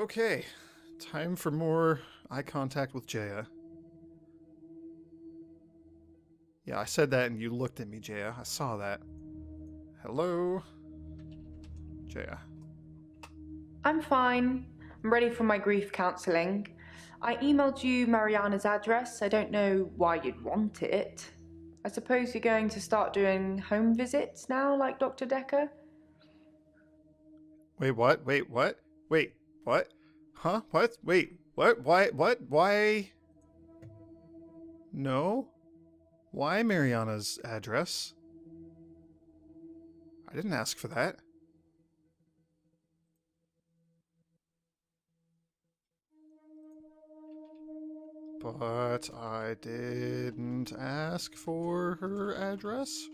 Okay, time for more eye contact with Jaya. Yeah, I said that and you looked at me, Jaya. I saw that. Hello? Jaya. I'm fine. I'm ready for my grief counselling. I emailed you Mariana's address. I don't know why you'd want it. I suppose you're going to start doing home visits now, like Dr. Dekker? Wait, what? Wait, what? Wait, what? Huh? What? Wait, what? Why? What? Why? No? Why Mariana's address? I didn't ask for that. But I didn't ask for her address?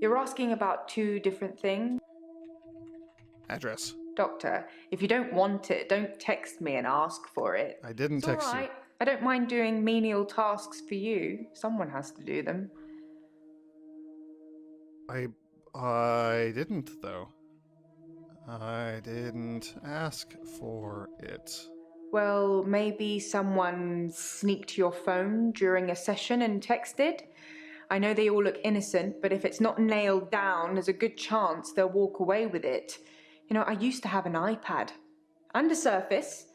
You're asking about two different things. Address. Doctor, if you don't want it, don't text me and ask for it. I didn't It's text alright. I don't mind doing menial tasks for you. Someone has to do them. you. I didn't, though. I didn't ask for it. Well, maybe someone sneaked your phone during a session and texted. I know they all look innocent, but if it's not nailed down, there's a good chance they'll walk away with it. You know, I used to have an iPad. And a Surface.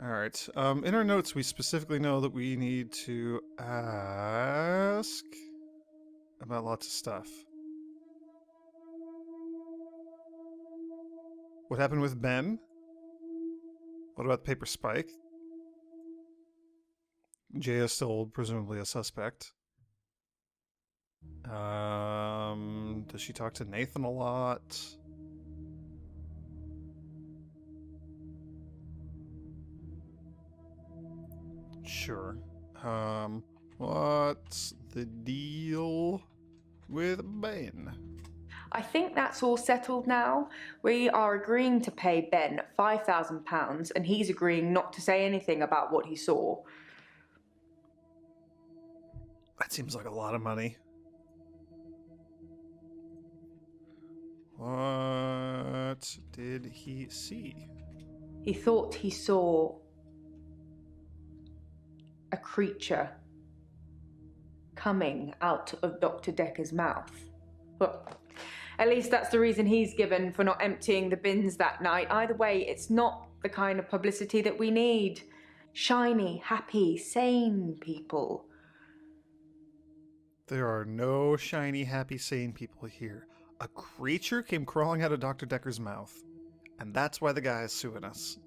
Alright, in our notes we specifically know that we need to ask about lots of stuff. What happened with Ben? What about the paper spike? Jay is still presumably a suspect. Does she talk to Nathan a lot? Sure. What's the deal with Ben? I think that's all settled now. We are agreeing to pay Ben £5,000 and he's agreeing not to say anything about what he saw. That seems like a lot of money. What did he see? He thought he saw a creature coming out of Dr. Dekker's mouth. Well, at least that's the reason he's given for not emptying the bins that night. Either way, it's not the kind of publicity that we need. Shiny, happy, sane people. There are no shiny, happy, sane people here. A creature came crawling out of Dr. Dekker's mouth, and that's why the guy is suing us.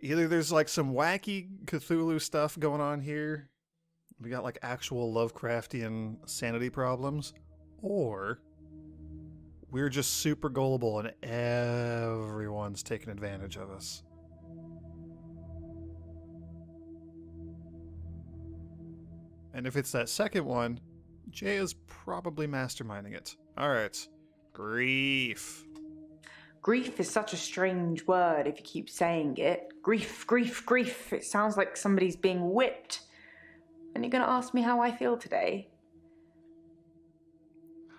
Either there's like some wacky Cthulhu stuff going on here, we got like actual Lovecraftian sanity problems, or we're just super gullible and everyone's taking advantage of us. And if it's that second one, Jay is probably masterminding it. Alright. Grief. Grief is such a strange word if you keep saying it. Grief, grief, grief. It sounds like somebody's being whipped. And you're going to ask me how I feel today?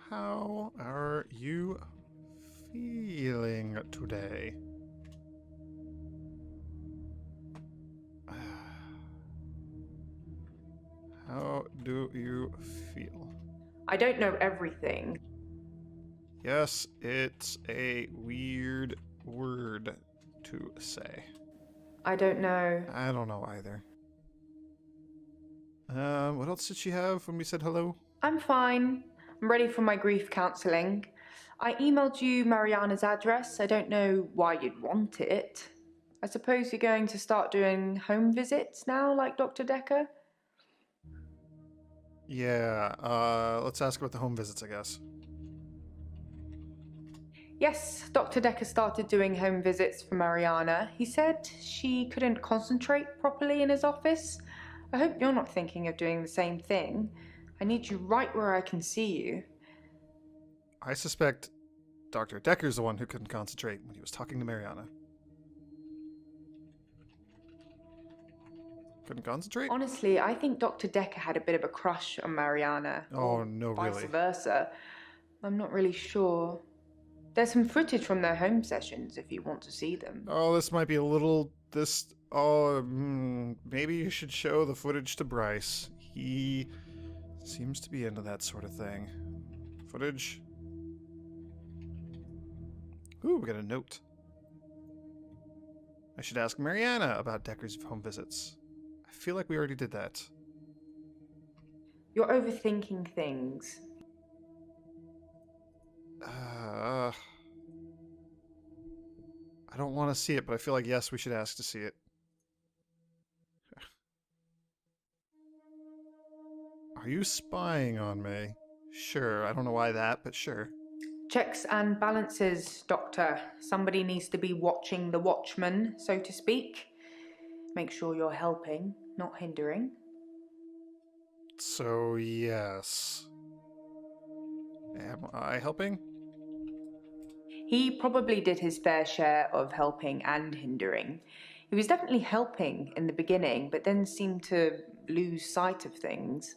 How are you feeling today? How do you feel? I don't know everything. Yes, it's a weird word to say. I don't know. I don't know either. What else did she have when we said hello? I'm fine. I'm ready for my grief counselling. I emailed you Mariana's address. I don't know why you'd want it. I suppose you're going to start doing home visits now, like Dr. Dekker? Yeah, let's ask about the home visits, I guess. Yes, Dr. Dekker started doing home visits for Mariana. He said she couldn't concentrate properly in his office. I hope you're not thinking of doing the same thing. I need you right where I can see you. I suspect Dr. Dekker's the one who couldn't concentrate when he was talking to Mariana. Couldn't concentrate? Honestly, I think Dr. Dekker had a bit of a crush on Mariana. Oh, or no, vice really? versa. I'm not really sure. There's some footage from their home sessions if you want to see them. Oh, this might be a little... maybe you should show the footage to Bryce. He seems to be into that sort of thing. Footage. Ooh, we got a note. I should ask Mariana about Dekker's home visits. I feel like we already did that. You're overthinking things. I don't want to see it, but I feel like, yes, we should ask to see it. Are you spying on me? Sure, I don't know why that, but sure. Checks and balances, Doctor. Somebody needs to be watching the watchman, so to speak. Make sure you're helping, not hindering. So, yes. Am I helping? He probably did his fair share of helping and hindering. He was definitely helping in the beginning, but then seemed to lose sight of things.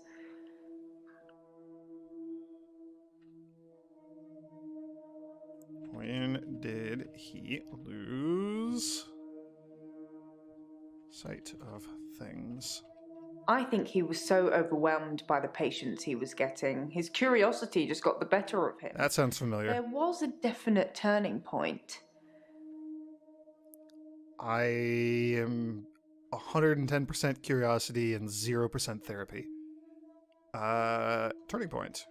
When did he lose sight of things? I think he was so overwhelmed by the patients he was getting. His curiosity just got the better of him. That sounds familiar. There was a definite turning point. I am 110% curiosity and 0% therapy. Turning point.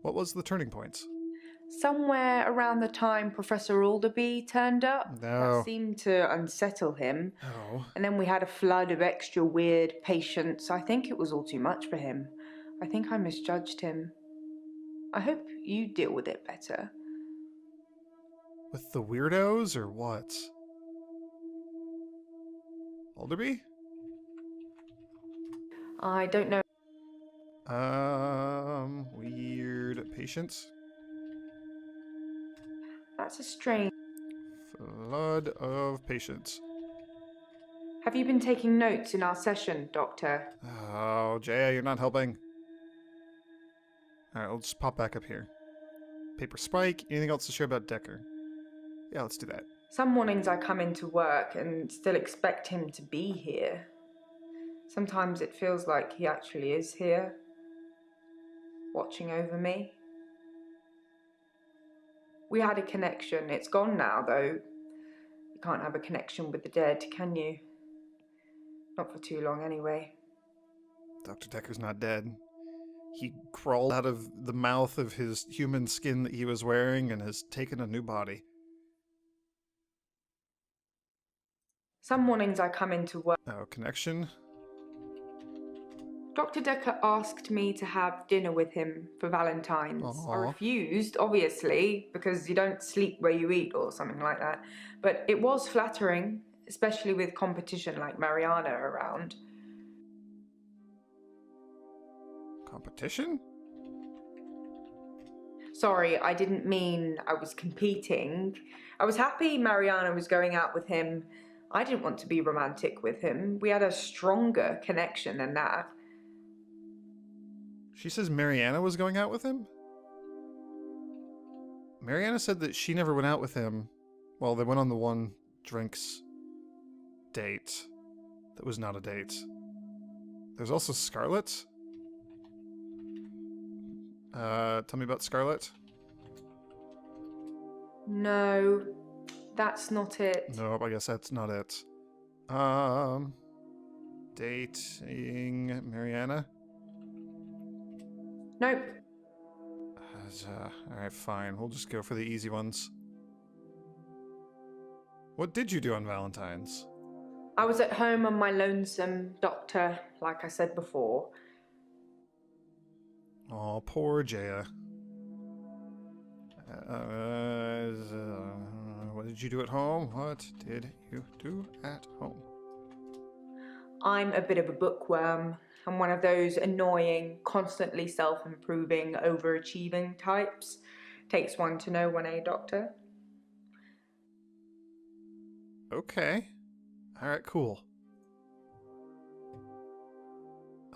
What was the turning point? Somewhere around the time Professor Alderby turned up, No. that seemed to unsettle him. Oh. And then we had a flood of extra weird patients. I think it was all too much for him. I think I misjudged him. I hope you deal with it better. With the weirdos or what? Alderby? I don't know. Weird patients? That's a strange... Flood of patients. Have you been taking notes in our session, Doctor? Oh, Jaya, you're not helping. Alright, let's pop back up here. Paper Spike, anything else to share about Dekker? Yeah, let's do that. Some mornings I come into work and still expect him to be here. Sometimes it feels like he actually is here, watching over me. We had a connection. It's gone now, though. You can't have a connection with the dead, can you? Not for too long, anyway. Dr. Dekker's not dead. He crawled out of the mouth of his human skin that he was wearing and has taken a new body. Some mornings I come into work. Oh, connection? Dr. Dekker asked me to have dinner with him for Valentine's. Aww. I refused, obviously, because you don't sleep where you eat or something like that. But it was flattering, especially with competition like Mariana around. Competition? Sorry, I didn't mean I was competing. I was happy Mariana was going out with him. I didn't want to be romantic with him. We had a stronger connection than that. She says Mariana was going out with him? Mariana said that she never went out with him. Well, they went on the one drinks date that was not a date. There's also Scarlett. Tell me about Scarlett. No, that's not it. Nope, I guess that's not it. Dating Mariana? Nope. Alright, fine. We'll just go for the easy ones. What did you do on Valentine's? I was at home on my lonesome, Doctor, like I said before. Oh, poor Jaya. What did you do at home? What did you do at home? I'm a bit of a bookworm. I'm one of those annoying, constantly self-improving, overachieving types. Takes one to know one, eh, Doctor? Okay. Alright, cool.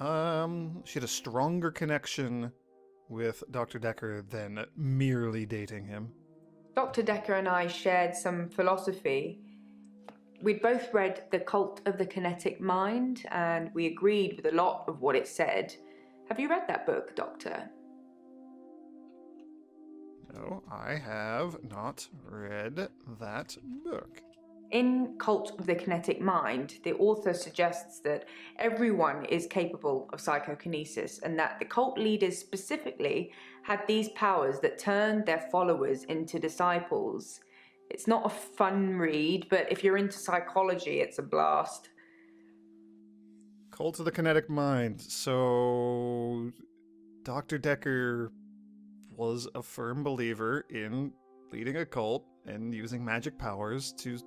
She had a stronger connection with Dr. Dekker than merely dating him. Dr. Dekker and I shared some philosophy. We'd both read The Cult of the Kinetic Mind, and we agreed with a lot of what it said. Have you read that book, Doctor? No, I have not read that book. In Cult of the Kinetic Mind, the author suggests that everyone is capable of psychokinesis and that the cult leaders specifically had these powers that turned their followers into disciples. It's not a fun read, but if you're into psychology, it's a blast. Cult of the Kinetic Mind. So, Dr. Dekker was a firm believer in leading a cult and using magic powers to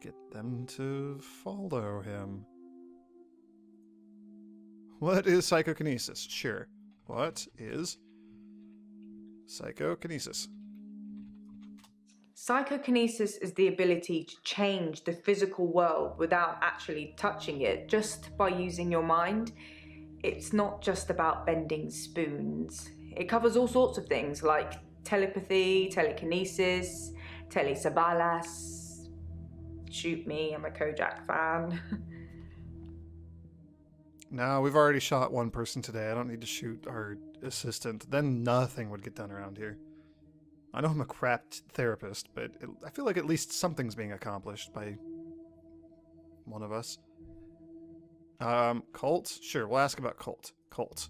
get them to follow him. What is psychokinesis? Sure. What is psychokinesis? Psychokinesis is the ability to change the physical world without actually touching it, just by using your mind. It's not just about bending spoons. It covers all sorts of things like telepathy, telekinesis, telesabalas. Shoot me, I'm a Kojak fan. No, we've already shot one person today. I don't need to shoot our assistant. Then nothing would get done around here. I know I'm a crap therapist, but I feel like at least something's being accomplished by one of us. Cult? Sure, we'll ask about cult. Cult.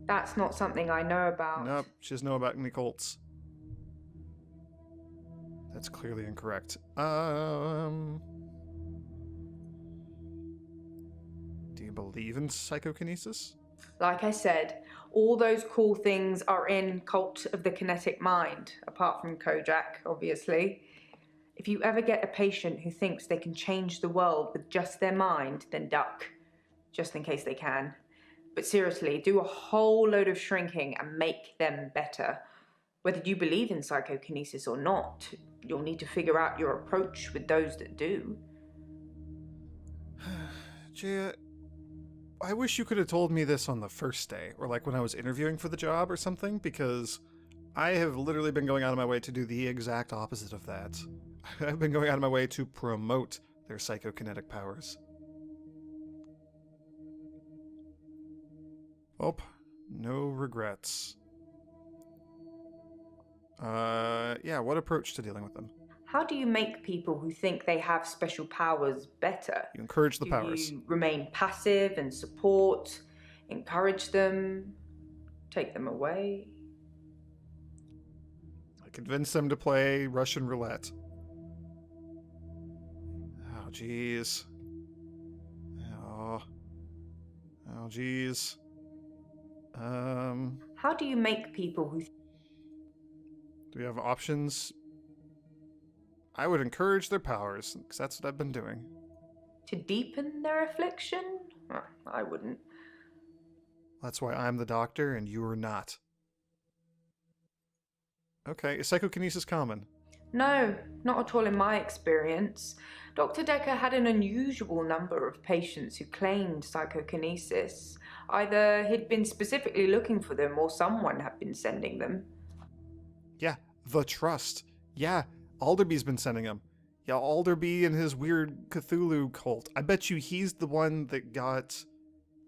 That's not something I know about. Nope, she doesn't know about any cults. That's clearly incorrect. Do you believe in psychokinesis? Like I said, all those cool things are in Cult of the Kinetic Mind, apart from Kojak, obviously. If you ever get a patient who thinks they can change the world with just their mind, then duck, just in case they can. But seriously, do a whole load of shrinking and make them better. Whether you believe in psychokinesis or not, you'll need to figure out your approach with those that do. Jaya, I wish you could have told me this on the first day, or like when I was interviewing for the job or something, because I have literally been going out of my way to do the exact opposite of that. I've been going out of my way to promote their psychokinetic powers. Oh, no regrets. Yeah, what approach to dealing with them? How do you make people who think they have special powers better? You encourage the powers. Do you remain passive and support, encourage them, take them away? I convince them to play Russian roulette. Oh, jeez. Oh, jeez. How do you make people who... Do we have options? I would encourage their powers, because that's what I've been doing. To deepen their affliction? I wouldn't. That's why I'm the doctor and you are not. Okay, is psychokinesis common? No, not at all in my experience. Dr. Dekker had an unusual number of patients who claimed psychokinesis. Either he'd been specifically looking for them or someone had been sending them. Yeah, the Trust. Yeah, Alderby's been sending them. Yeah, Alderby and his weird Cthulhu cult. I bet you he's the one that got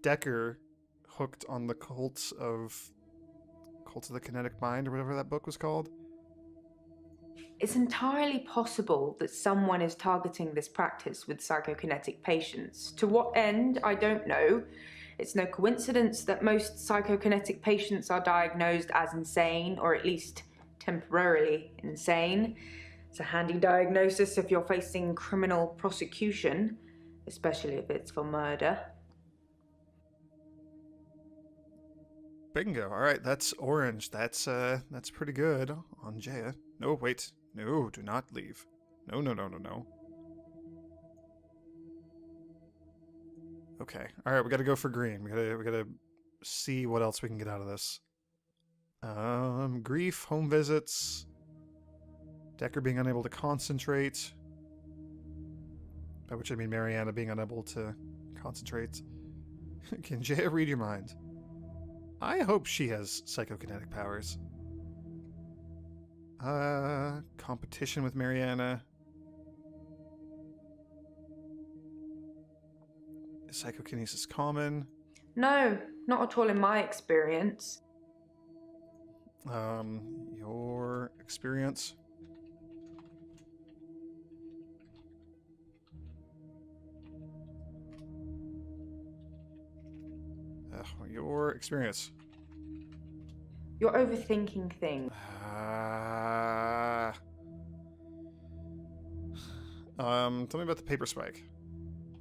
Dekker hooked on the Cult of the Kinetic Mind, or whatever that book was called. It's entirely possible that someone is targeting this practice with psychokinetic patients. To what end, I don't know. It's no coincidence that most psychokinetic patients are diagnosed as insane, or at least temporarily insane. It's a handy diagnosis if you're facing criminal prosecution, especially if it's for murder. Bingo. All right, that's orange. That's pretty good on Jaya. No, wait. No, do not leave. No. Okay. All right, we got to go for green. We got to see what else we can get out of this. Grief, home visits, Dekker being unable to concentrate. By which I mean Mariana being unable to concentrate. Can Jaya read your mind? I hope she has psychokinetic powers. Competition with Mariana. Is psychokinesis common? No, not at all in my experience. Your experience? Your experience. You're overthinking things. Tell me about the paper spike.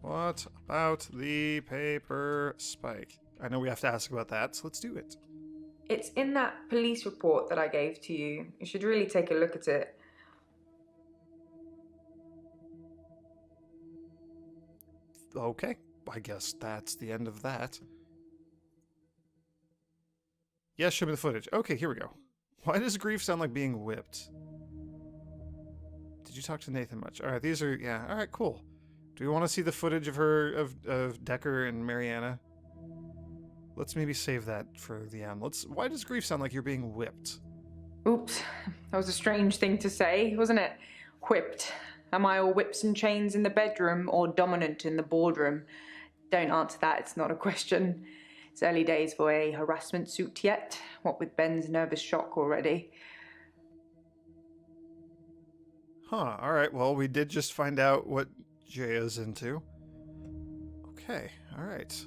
What about the paper spike? I know we have to ask about that, so let's do it. It's in that police report that I gave to you. You should really take a look at it. Okay, I guess that's the end of that. Yes, show me the footage. Okay, here we go. Why does grief sound like being whipped? Did you talk to Nathan much? Alright, these are, yeah, alright, cool. Do we want to see the footage of her, of Dekker and Mariana? Let's maybe save that for the end. Why does grief sound like you're being whipped? Oops, that was a strange thing to say, wasn't it? Whipped. Am I all whips and chains in the bedroom or dominant in the boardroom? Don't answer that, it's not a question. It's early days for a harassment suit yet, what with Ben's nervous shock already. Huh, alright, well, we did just find out what Jaya's into. Okay, alright.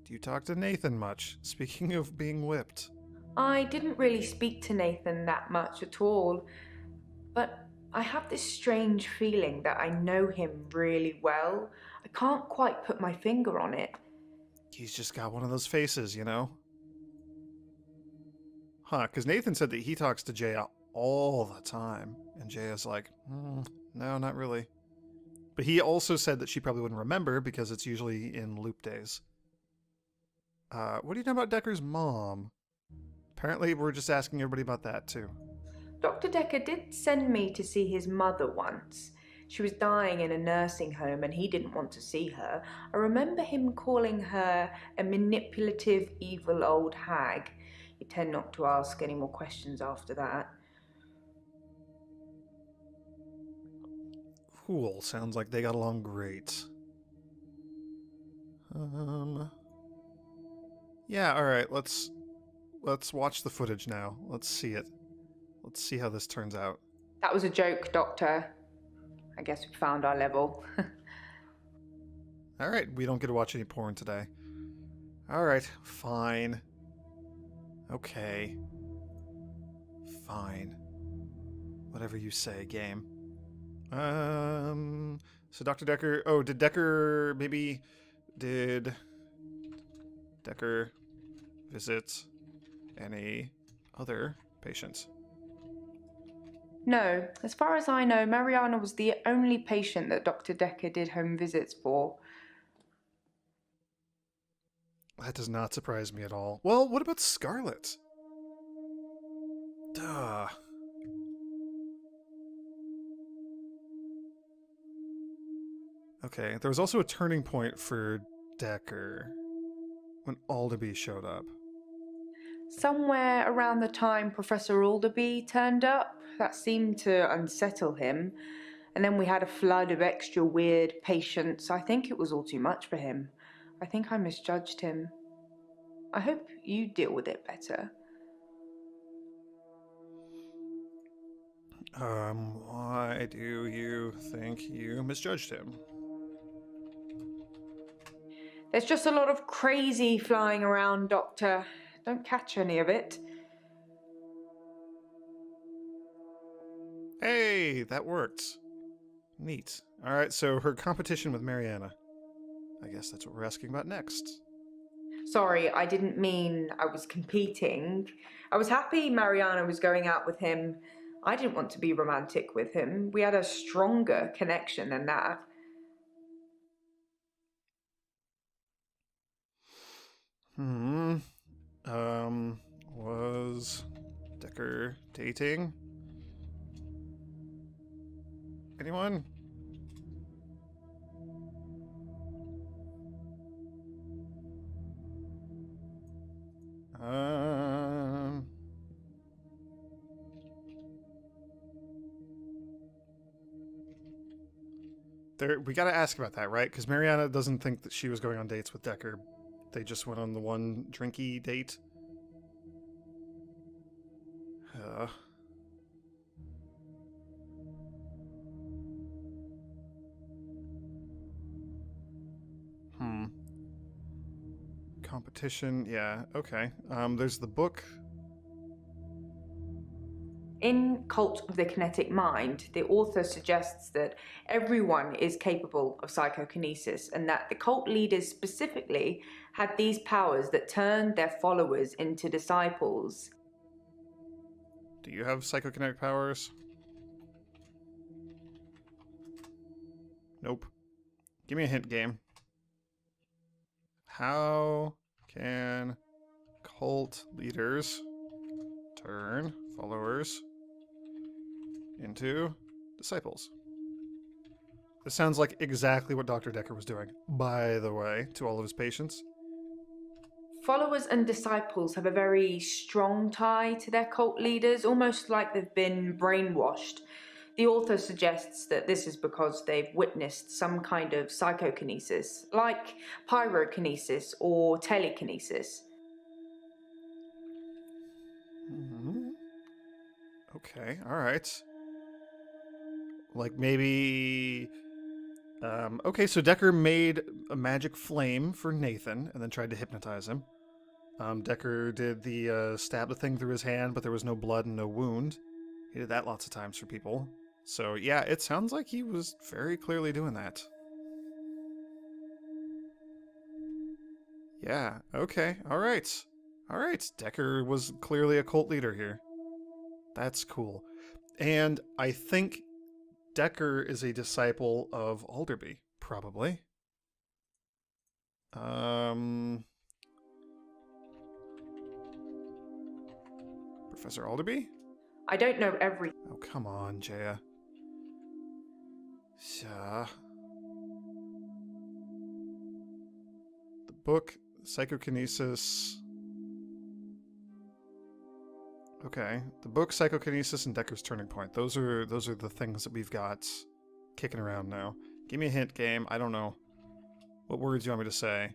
Do you talk to Nathan much? Speaking of being whipped. I didn't really speak to Nathan that much at all, but I have this strange feeling that I know him really well. I can't quite put my finger on it. He's just got one of those faces, you know? Huh, because Nathan said that he talks to Jaya all the time, and Jaya's like, no, not really. But he also said that she probably wouldn't remember because it's usually in loop days. What do you know about Dekker's mom? Apparently we're just asking everybody about that, too. Dr. Dekker did send me to see his mother once. She was dying in a nursing home and he didn't want to see her. I remember him calling her a manipulative, evil old hag. You tend not to ask any more questions after that. Cool, sounds like they got along great. Yeah, alright, let's watch the footage now. Let's see it. Let's see how this turns out. That was a joke, Doctor. I guess we found our level. Alright, we don't get to watch any porn today. Alright, fine. Okay. Fine. Whatever you say, game. So Dr. Dekker... Oh, did Dekker visit any other patients? No, as far as I know, Mariana was the only patient that Dr. Dekker did home visits for. That does not surprise me at all. Well, what about Scarlet? Duh. Okay, there was also a turning point for Dekker when Alderby showed up. Somewhere around the time Professor Alderby turned up, that seemed to unsettle him. And then we had a flood of extra weird patients. I think it was all too much for him. I think I misjudged him. I hope you deal with it better. Why do you think you misjudged him? There's just a lot of crazy flying around, Doctor. Don't catch any of it. Hey, that worked. Neat. Alright, so her competition with Mariana. I guess that's what we're asking about next. Sorry, I didn't mean I was competing. I was happy Mariana was going out with him. I didn't want to be romantic with him. We had a stronger connection than that. Was Dekker dating anyone? Um... we gotta ask about that, right? Because Mariana doesn't think that she was going on dates with Dekker. They just went on the one drinky date. Uh, hmm. Competition, yeah, okay. There's the book. In Cult of the Kinetic Mind, the author suggests that everyone is capable of psychokinesis and that the cult leaders specifically had these powers that turned their followers into disciples. Do you have psychokinetic powers? Nope. Give me a hint, game. How can cult leaders turn followers into disciples? This sounds like exactly what Dr. Dekker was doing, by the way, to all of his patients. Followers and disciples have a very strong tie to their cult leaders, almost like they've been brainwashed. The author suggests that this is because they've witnessed some kind of psychokinesis, like pyrokinesis or telekinesis. Mm-hmm. Okay, alright. Like maybe... okay, so Dekker made a magic flame for Nathan and then tried to hypnotize him. Dekker did the stab the thing through his hand, but there was no blood and no wound. He did that lots of times for people. So yeah, it sounds like he was very clearly doing that. Yeah, okay, alright. Alright, Dekker was clearly a cult leader here. That's cool. And I think Dekker is a disciple of Alderby, probably. Professor Alderby? I don't know every. Oh, come on, Jaya. The book, psychokinesis. Okay, the book, psychokinesis, and Dekker's turning point. Those are the things that we've got kicking around now. Give me a hint, game. I don't know. What words do you want me to say?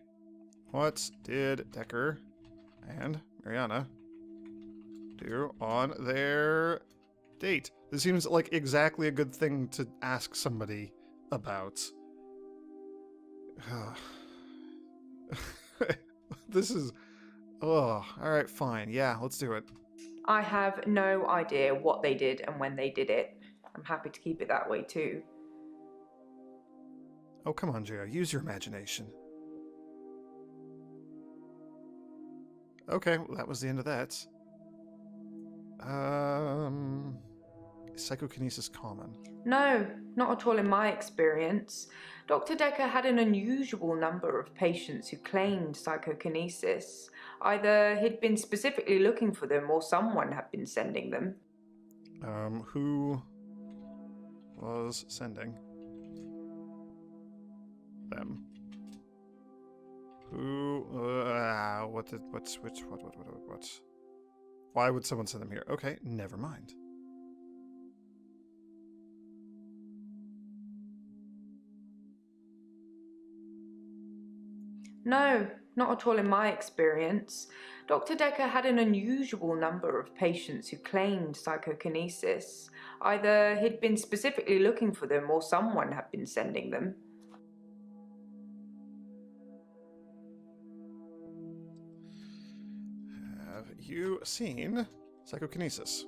What did Dekker and Mariana do on their date? This seems like exactly a good thing to ask somebody about. This is... Oh, alright, fine. Yeah, let's do it. I have no idea what they did and when they did it. I'm happy to keep it that way too. Oh, come on, Jaya. Use your imagination. Okay, well, that was the end of that. Psychokinesis common? No, not at all in my experience. Dr. Dekker had an unusual number of patients who claimed psychokinesis. Either he'd been specifically looking for them or someone had been sending them. Who was sending them? Who, what? Why would someone send them here? Okay, never mind. No, not at all in my experience. Dr. Dekker had an unusual number of patients who claimed psychokinesis. Either he'd been specifically looking for them or someone had been sending them. Have you seen psychokinesis?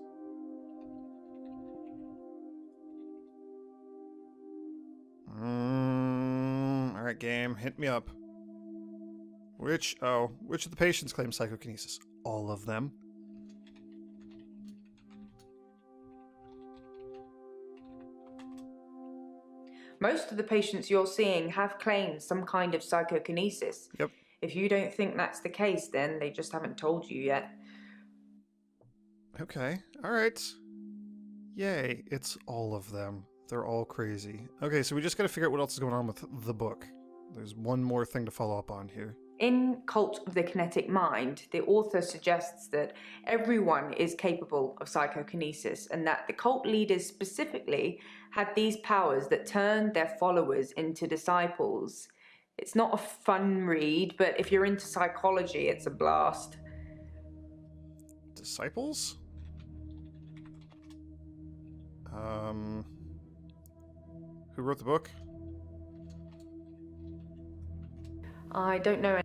Alright, game, hit me up. Which of the patients claim psychokinesis? All of them. Most of the patients you're seeing have claimed some kind of psychokinesis. Yep. If you don't think that's the case, then they just haven't told you yet. Okay, alright. Yay, it's all of them. They're all crazy. Okay, so we just gotta figure out what else is going on with the book. There's one more thing to follow up on here. In Cult of the Kinetic Mind, the author suggests that everyone is capable of psychokinesis and that the cult leaders specifically had these powers that turned their followers into disciples. It's not a fun read, but if you're into psychology, it's a blast. Disciples? Who wrote the book? I don't know.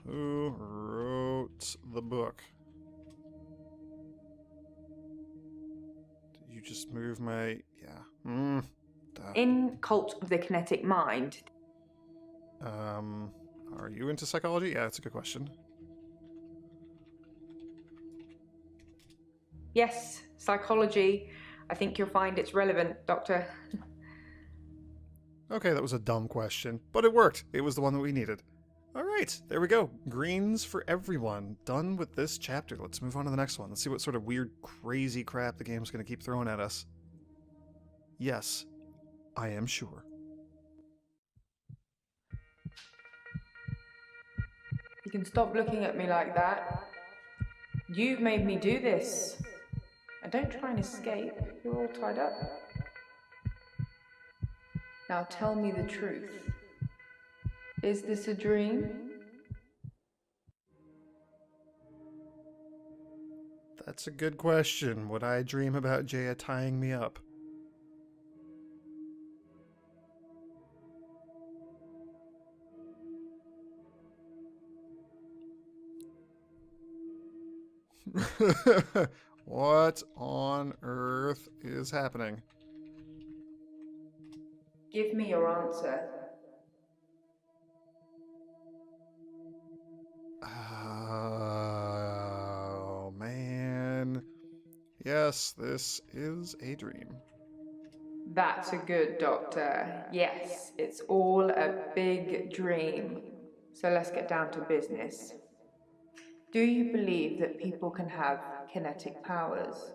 Who wrote the book? Did you just move my... Yeah. Duh. In Cult of the Kinetic Mind. Are you into psychology? Yeah, that's a good question. Yes, psychology. I think you'll find it's relevant, Doctor. Okay, that was a dumb question, but it worked. It was the one that we needed. All right, there we go. Greens for everyone. Done with this chapter. Let's move on to the next one. Let's see what sort of weird, crazy crap the game's going to keep throwing at us. Yes, I am sure. You can stop looking at me like that. You've made me do this. And don't try and escape. You're all tied up. Now tell me the truth. Is this a dream? That's a good question. Would I dream about Jaya tying me up? What on earth is happening? Give me your answer. Oh, man. Yes, this is a dream. That's a good doctor. Yes, it's all a big dream. So let's get down to business. Do you believe that people can have kinetic powers?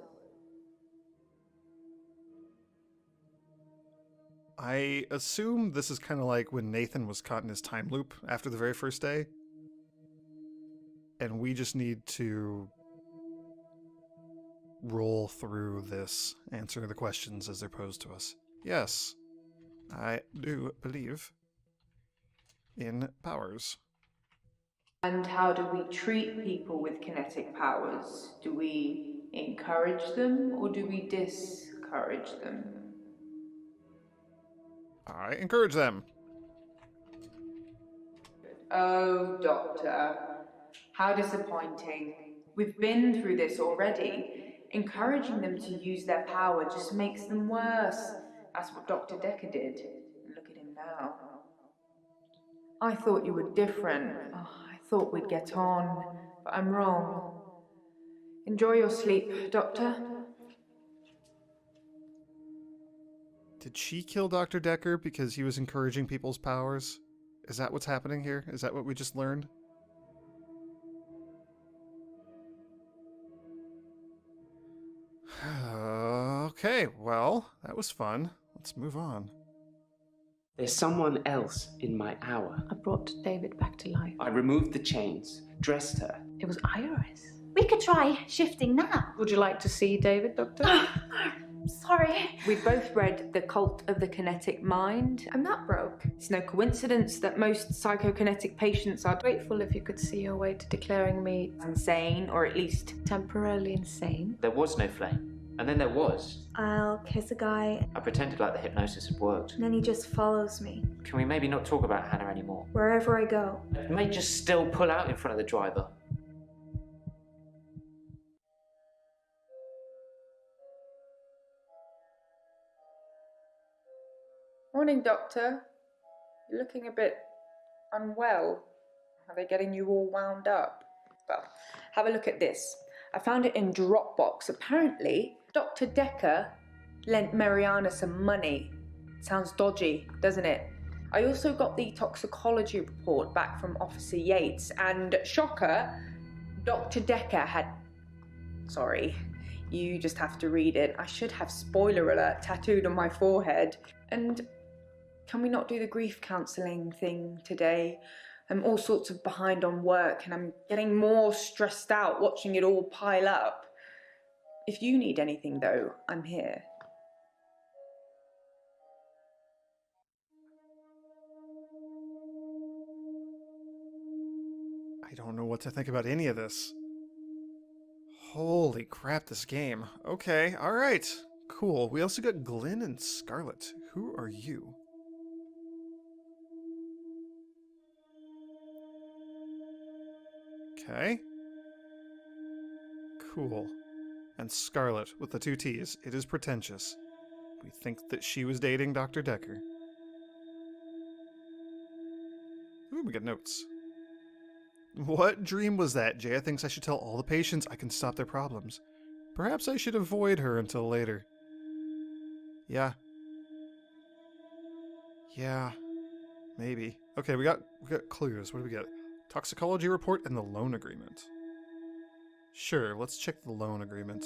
I assume this is kind of like when Nathan was caught in his time loop after the very first day. And we just need to roll through this, answer the questions as they're posed to us. Yes, I do believe in powers. And how do we treat people with kinetic powers? Do we encourage them or do we discourage them? I encourage them. Oh, Doctor, how disappointing. We've been through this already. Encouraging them to use their power just makes them worse. That's what Dr. Dekker did. Look at him now. I thought you were different. Oh, I thought we'd get on, but I'm wrong. Enjoy your sleep, Doctor. Did she kill Dr. Dekker because he was encouraging people's powers? Is that what's happening here? Is that what we just learned? Okay, well, that was fun. Let's move on. There's someone else in my hour. I brought David back to life. I removed the chains, dressed her. It was Iris. We could try shifting now. Would you like to see David, Doctor? Sorry. We both read The Cult of the Kinetic Mind. I'm not broke. It's no coincidence that most psychokinetic patients are Grateful if you could see your way to declaring me insane, or at least temporarily insane. There was no flame. And then there was. I'll kiss a guy, I pretended like the hypnosis had worked. and then he just follows me Can we maybe not talk about Hannah anymore? wherever I go. You may just still pull out in front of the driver. Morning, Doctor. You're looking a bit unwell. Are they getting you all wound up? Well, have a look at this. I found it in Dropbox. Apparently, Dr. Dekker lent Mariana some money. Sounds dodgy, doesn't it? I also got the toxicology report back from Officer Yates, and shocker, Dr. Dekker had... Sorry, you just have to read it. I should have spoiler alert tattooed on my forehead. And can we not do the grief counselling thing today? I'm all sorts of behind on work, and I'm getting more stressed out watching it all pile up. If you need anything, though, I'm here. I don't know what to think about any of this. Holy crap, this game. Okay, alright. Cool. We also got Glenn and Scarlet. Who are you? Okay. Cool. And Scarlet, with the 2 T's. It is pretentious. We think that she was dating Dr. Dekker. Ooh, we got notes. What dream was that? Jaya thinks I should tell all the patients I can stop their problems. Perhaps I should avoid her until later. Yeah. Yeah. Maybe. Okay, we got clues. What do we get? Toxicology report and the loan agreement. Sure, let's check the loan agreement.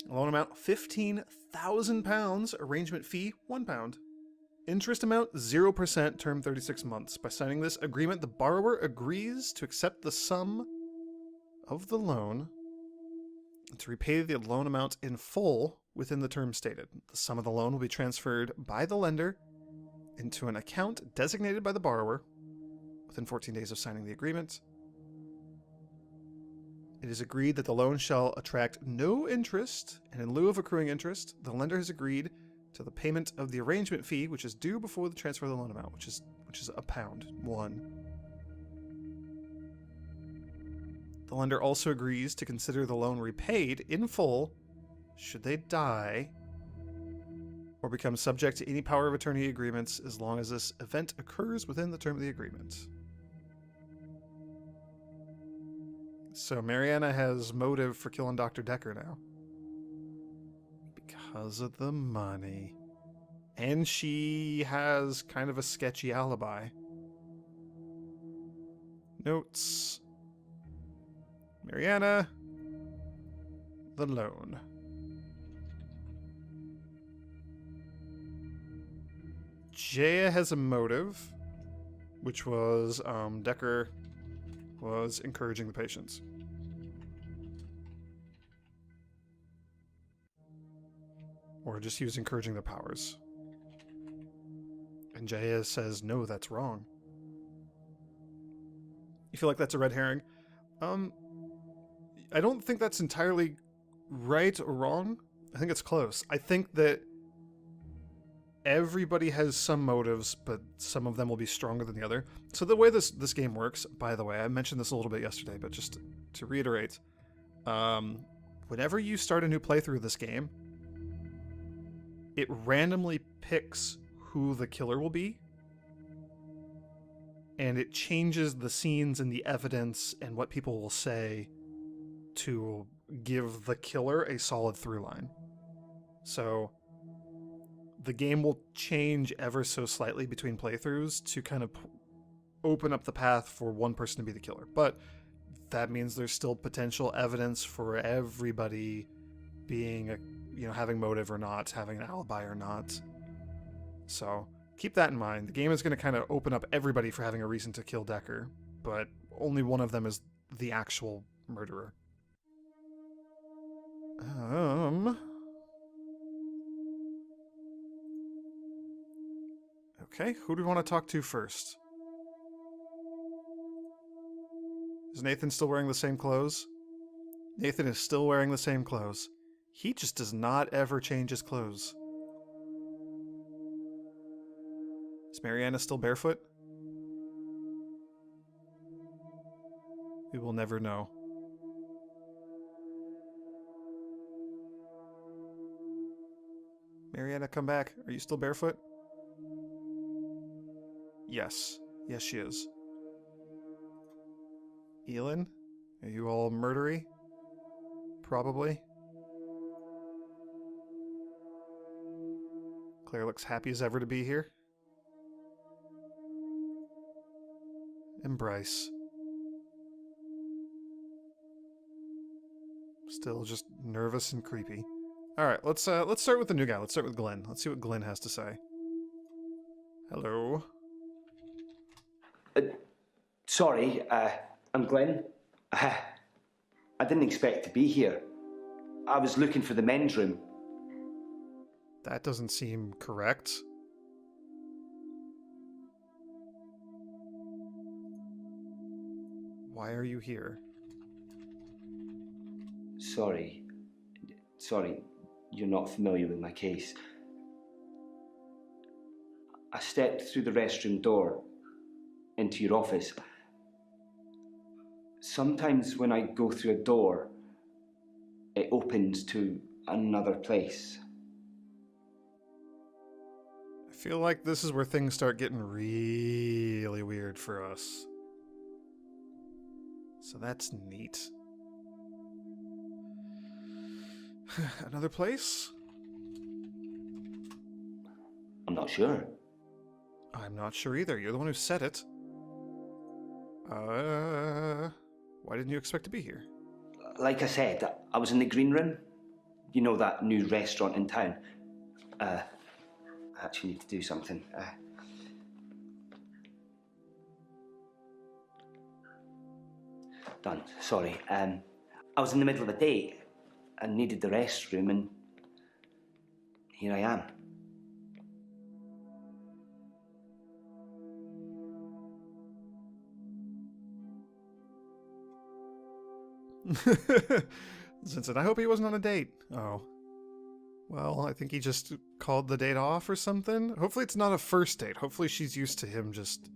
Loan amount £15,000. Arrangement fee £1. Interest amount 0%, term 36 months. By signing this agreement, the borrower agrees to accept the sum of the loan and to repay the loan amount in full within the term stated. The sum of the loan will be transferred by the lender into an account designated by the borrower within 14 days of signing the agreement. It is agreed that the loan shall attract no interest, and in lieu of accruing interest, the lender has agreed to the payment of the arrangement fee, which is due before the transfer of the loan amount, which is £1. The lender also agrees to consider the loan repaid in full should they die or become subject to any power of attorney agreements as long as this event occurs within the term of the agreement. So Mariana has motive for killing Dr. Dekker now. Because of the money. And she has kind of a sketchy alibi. Notes. Mariana. The loan. Jaya has a motive, which was Dekker was encouraging the patients. Or just he was encouraging their powers. And Jaya says, no, that's wrong. You feel like that's a red herring? I don't think that's entirely right or wrong. I think it's close. I think that everybody has some motives, but some of them will be stronger than the other. So the way this game works, by the way, I mentioned this a little bit yesterday, but just to reiterate, whenever you start a new playthrough of this game, it randomly picks who the killer will be, and it changes the scenes and the evidence and what people will say to give the killer a solid through line. So the game will change ever so slightly between playthroughs to kind of open up the path for one person to be the killer. But that means there's still potential evidence for everybody being having motive or not, having an alibi or not. So keep that in mind. The game is going to kind of open up everybody for having a reason to kill Dekker, but only one of them is the actual murderer. Okay, who do we want to talk to first? Is Nathan still wearing the same clothes? Nathan is still wearing the same clothes. He just does not ever change his clothes. Is Mariana still barefoot? We will never know. Mariana, come back. Are you still barefoot? Yes. Yes, she is. Elin? Are you all murdery? Probably. Claire looks happy as ever to be here. And Bryce. Still just nervous and creepy. Alright, let's start with the new guy. Let's start with Glenn. Let's see what Glenn has to say. Hello. Sorry, I'm Glenn. I didn't expect to be here. I was looking for the men's room. That doesn't seem correct. Why are you here? Sorry, you're not familiar with my case. I stepped through the restroom door into your office. Sometimes when I go through a door, it opens to another place. I feel like this is where things start getting really weird for us. So that's neat. Another place? I'm not sure. I'm not sure either. You're the one who said it. Why didn't you expect to be here? Like I said, I was in the green room. You know, that new restaurant in town. I actually need to do something. Done. Sorry. I was in the middle of a date and needed the restroom, and here I am. Vincent, I hope he wasn't on a date. Oh. Well, I think he just called the date off or something. Hopefully it's not a first date. Hopefully she's used to him just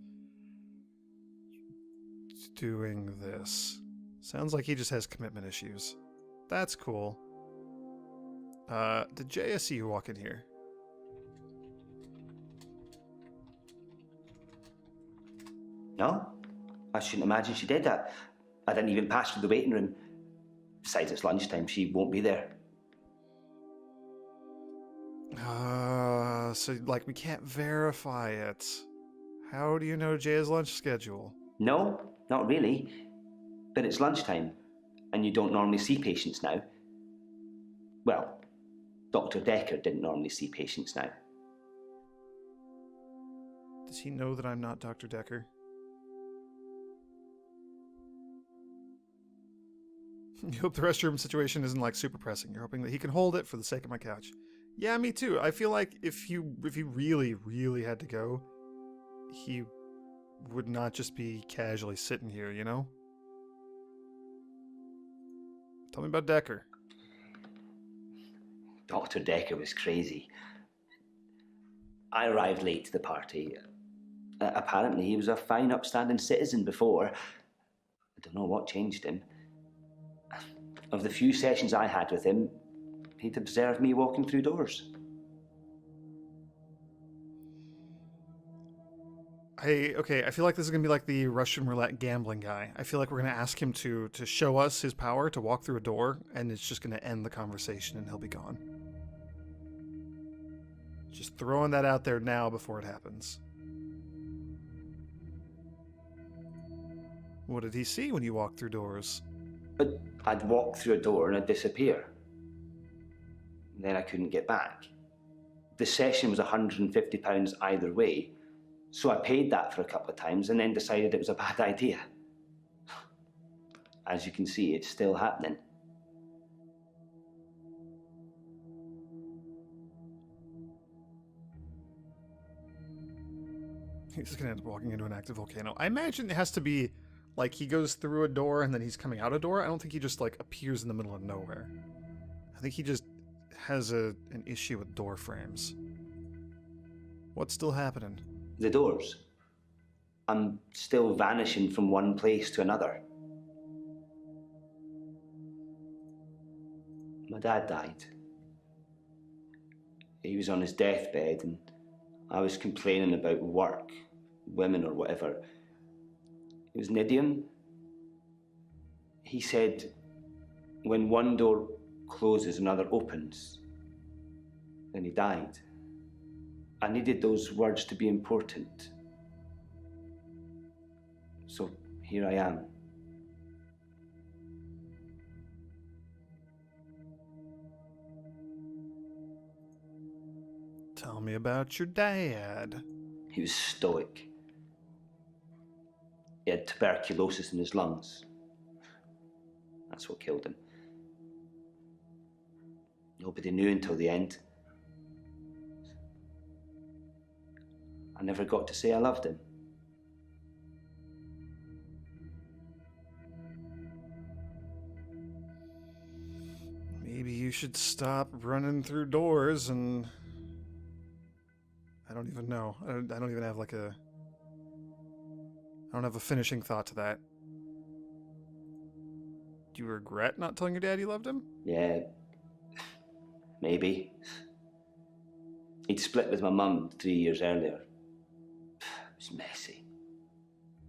doing this. Sounds like he just has commitment issues. That's cool. Did Jaya see you walk in here? No? I shouldn't imagine she did that. I didn't even pass through the waiting room. Besides, it's lunchtime. She won't be there. So like we can't verify it. How do you know Jaya's lunch schedule? No, not really. But it's lunchtime, and you don't normally see patients now. Well, Dr. Dekker didn't normally see patients now. Does he know that I'm not Dr. Dekker? You hope the restroom situation isn't like super pressing. You're hoping that he can hold it for the sake of my couch. Yeah, me too. I feel like if he really, really had to go, he would not just be casually sitting here, you know? Tell me about Dekker. Dr. Dekker was crazy. I arrived late to the party. Apparently, he was a fine, upstanding citizen before. I don't know what changed him. Of the few sessions I had with him, he'd observed me walking through doors. Okay, I feel like this is gonna be like the Russian roulette gambling guy. I feel like we're gonna ask him to show us his power to walk through a door, and it's just gonna end the conversation and he'll be gone. Just throwing that out there now before it happens. What did he see when you walked through doors? But I'd walk through a door and I'd disappear. Then I couldn't get back. The session was £150 either way, so I paid that for a couple of times and then decided it was a bad idea. As you can see, it's still happening. He's just gonna end up walking into an active volcano. I imagine it has to be like he goes through a door and then he's coming out a door. I don't think he just like appears in the middle of nowhere. I think he just has an issue with door frames. What's still happening? The doors. I'm still vanishing from one place to another. My dad died. He was on his deathbed and I was complaining about work, women or whatever. It was an idiom. He said, when one door closes, another opens. Then he died. I needed those words to be important. So here I am. Tell me about your dad. He was stoic. He had tuberculosis in his lungs. That's what killed him. Nobody knew until the end. I never got to say I loved him. Maybe you should stop running through doors and... I don't even know. I don't even have like a... I don't have a finishing thought to that. Do you regret not telling your dad you loved him? Yeah, maybe. He'd split with my mum 3 years earlier. It was messy.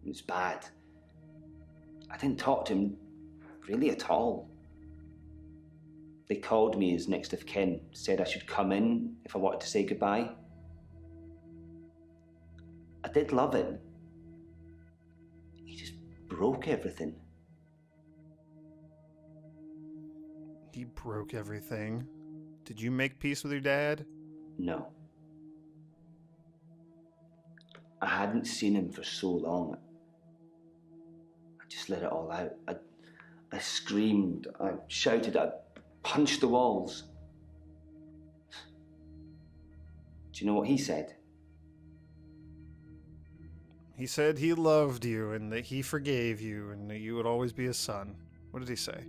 It was bad. I didn't talk to him really at all. They called me as next of kin, said I should come in if I wanted to say goodbye. I did love him. He just broke everything. He broke everything. Did you make peace with your dad? No. I hadn't seen him for so long. I just let it all out. I screamed, I shouted, I punched the walls. Do you know what he said? He said he loved you and that he forgave you and that you would always be his son. What did he say?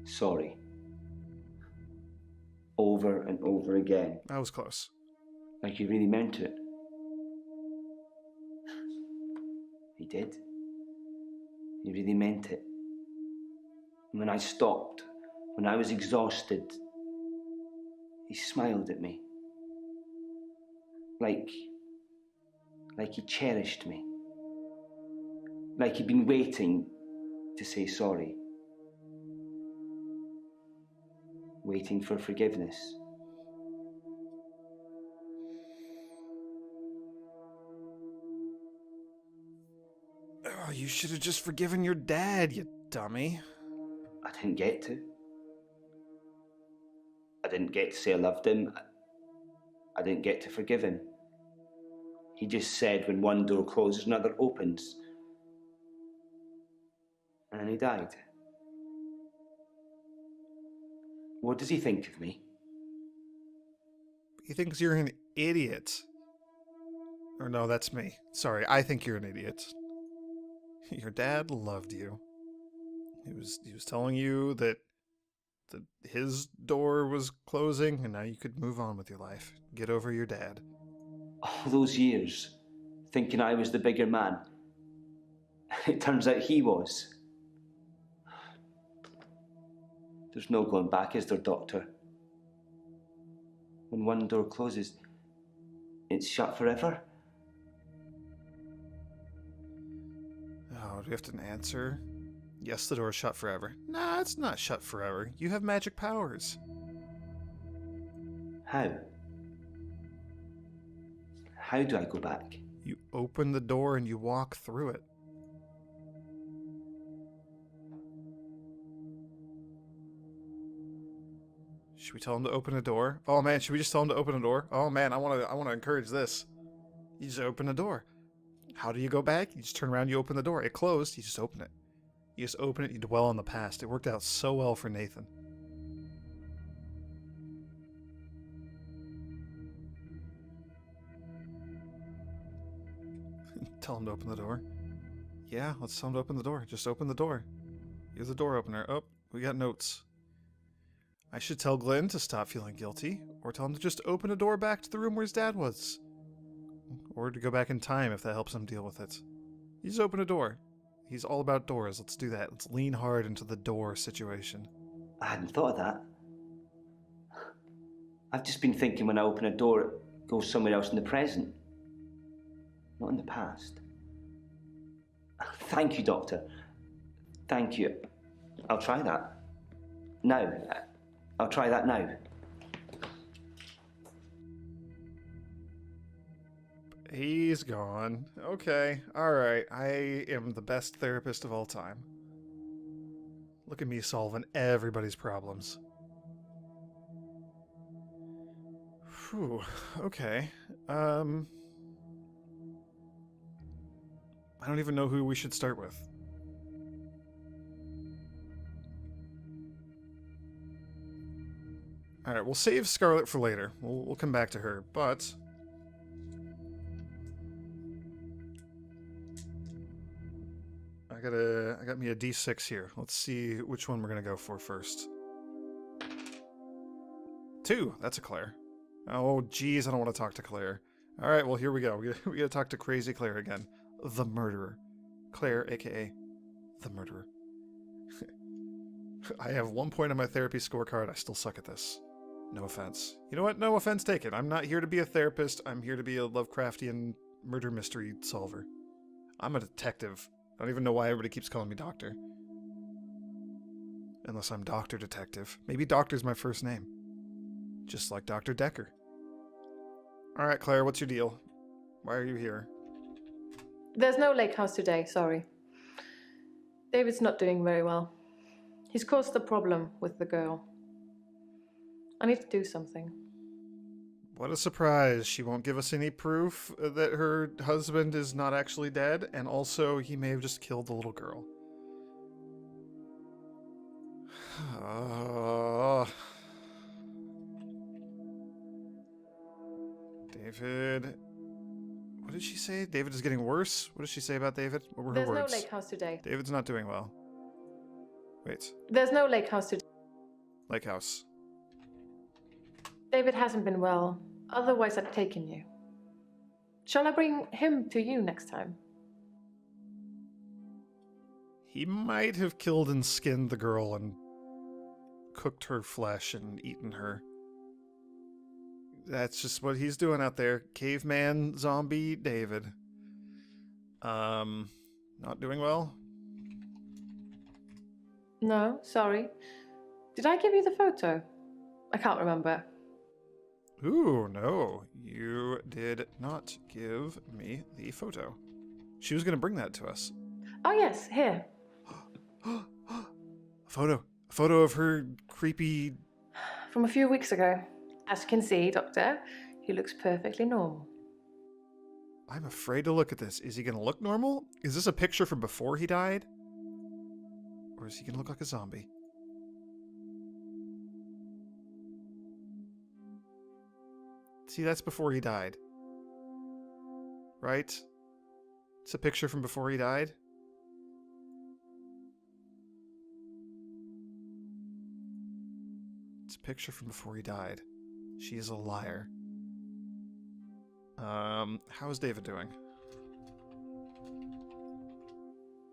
Sorry. Over and over again. That was close. Like he really meant it. He did. He really meant it. And when I stopped, when I was exhausted, he smiled at me. Like he cherished me. Like he'd been waiting to say sorry. Waiting for forgiveness. Oh, you should have just forgiven your dad, you dummy. I didn't get to. I didn't get to say I loved him. I didn't get to forgive him. He just said when one door closes, another opens. And then he died. What does he think of me? He thinks you're an idiot. Or no, that's me. Sorry, I think you're an idiot. Your dad loved you. He was telling you that his door was closing and now you could move on with your life. Get over your dad. All those years, thinking I was the bigger man. It turns out he was. There's no going back, is there, Doctor? When one door closes, it's shut forever? Oh, do we have to answer? Yes, the door's shut forever. Nah, it's not shut forever. You have magic powers. How? How do I go back? You open the door and you walk through it. Should we tell him to open a door? Oh man, should we just tell him to open a door? Oh man, I want to encourage this. You just open a door. How do you go back? You just turn around, you open the door. It closed, you just open it. You just open it, you dwell on the past. It worked out so well for Nathan. Tell him to open the door. Yeah, let's tell him to open the door. Just open the door. You're the door opener. Oh, we got notes. I should tell Glenn to stop feeling guilty, or tell him to just open a door back to the room where his dad was. Or to go back in time if that helps him deal with it. You just open a door. He's all about doors. Let's do that. Let's lean hard into the door situation. I hadn't thought of that. I've just been thinking when I open a door, it goes somewhere else in the present. Not in the past. Thank you, Doctor. Thank you. I'll try that. Now. I'll try that now. He's gone. Okay, alright. I am the best therapist of all time. Look at me solving everybody's problems. Whew, okay. I don't even know who we should start with. Alright, we'll save Scarlet for later. We'll come back to her, but... I got me a D6 here. Let's see which one we're gonna go for first. 2, that's a Claire. Oh, geez, I don't want to talk to Claire. Alright, well, here we go. We gotta talk to Crazy Claire again. The murderer. Claire, aka the murderer. I have 1 point on my therapy scorecard. I still suck at this. No offense. You know what? No offense taken. I'm not here to be a therapist. I'm here to be a Lovecraftian murder mystery solver. I'm a detective. I don't even know why everybody keeps calling me doctor. Unless I'm Dr. Detective. Maybe Doctor's my first name. Just like Dr. Dekker. Alright, Claire, what's your deal? Why are you here? There's no lake house today, sorry. David's not doing very well. He's caused a problem with the girl. I need to do something. What a surprise. She won't give us any proof that her husband is not actually dead, and also he may have just killed the little girl. David... What did she say? David is getting worse? What did she say about David? What were her There's words? no lake house today. David's not doing well. Wait. There's no lake house today. Lake house. David hasn't been well. Otherwise, I'd taken you. Shall I bring him to you next time? He might have killed and skinned the girl and cooked her flesh and eaten her. That's just what he's doing out there. Caveman zombie David. Not doing well? No, sorry. Did I give you the photo? I can't remember. Ooh, no. You did not give me the photo. She was going to bring that to us. Oh yes, here. A photo. A photo of her creepy... From a few weeks ago. As you can see, Doctor, he looks perfectly normal. I'm afraid to look at this. Is he going to look normal? Is this a picture from before he died? Or is he going to look like a zombie? See, that's before he died. Right? It's a picture from before he died. It's a picture from before he died. She is a liar. How is David doing?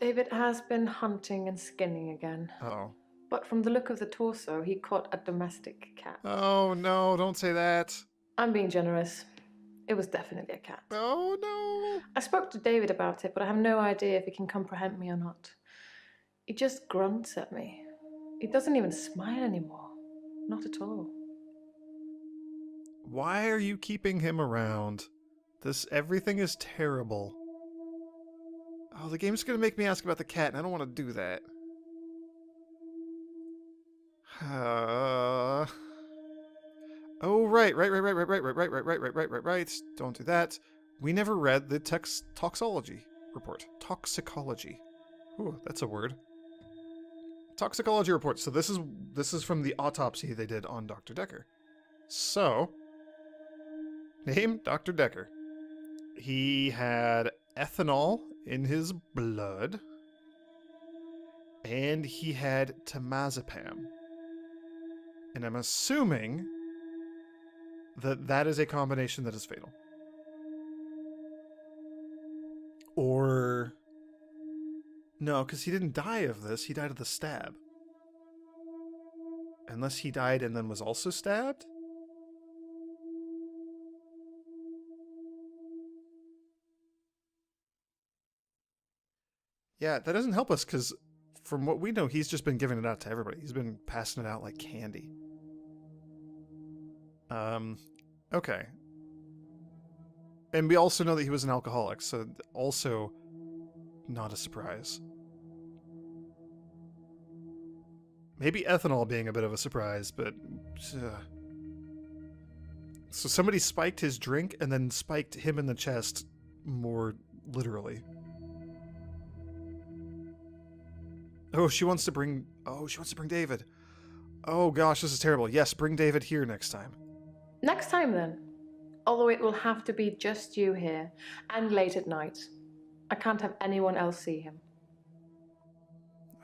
David has been hunting and skinning again. Uh-oh. But from the look of the torso, he caught a domestic cat. Oh, no, don't say that. I'm being generous. It was definitely a cat. Oh, no. I spoke to David about it, but I have no idea if he can comprehend me or not. He just grunts at me. He doesn't even smile anymore. Not at all. Why are you keeping him around? Everything is terrible. Oh, the game's gonna make me ask about the cat, and I don't want to do that. Oh, right. Don't do that. We never read the toxicology report. Toxicology. Ooh, that's a word. Toxicology report. So this is from the autopsy they did on Dr. Dekker. So, name Dr. Dekker. He had ethanol in his blood, and he had temazepam. And I'm assuming that is a combination that is fatal. Or... No, because he didn't die of this. He died of the stab. Unless he died and then was also stabbed? Yeah, that doesn't help us, because from what we know, he's just been giving it out to everybody. He's been passing it out like candy. Okay. And we also know that he was an alcoholic, so also not a surprise. Maybe ethanol being a bit of a surprise, but... So somebody spiked his drink and then spiked him in the chest more literally. Oh, she wants to bring David. Oh gosh, this is terrible. Yes, bring David here next time. Next time then. Although it will have to be just you here, and late at night. I can't have anyone else see him.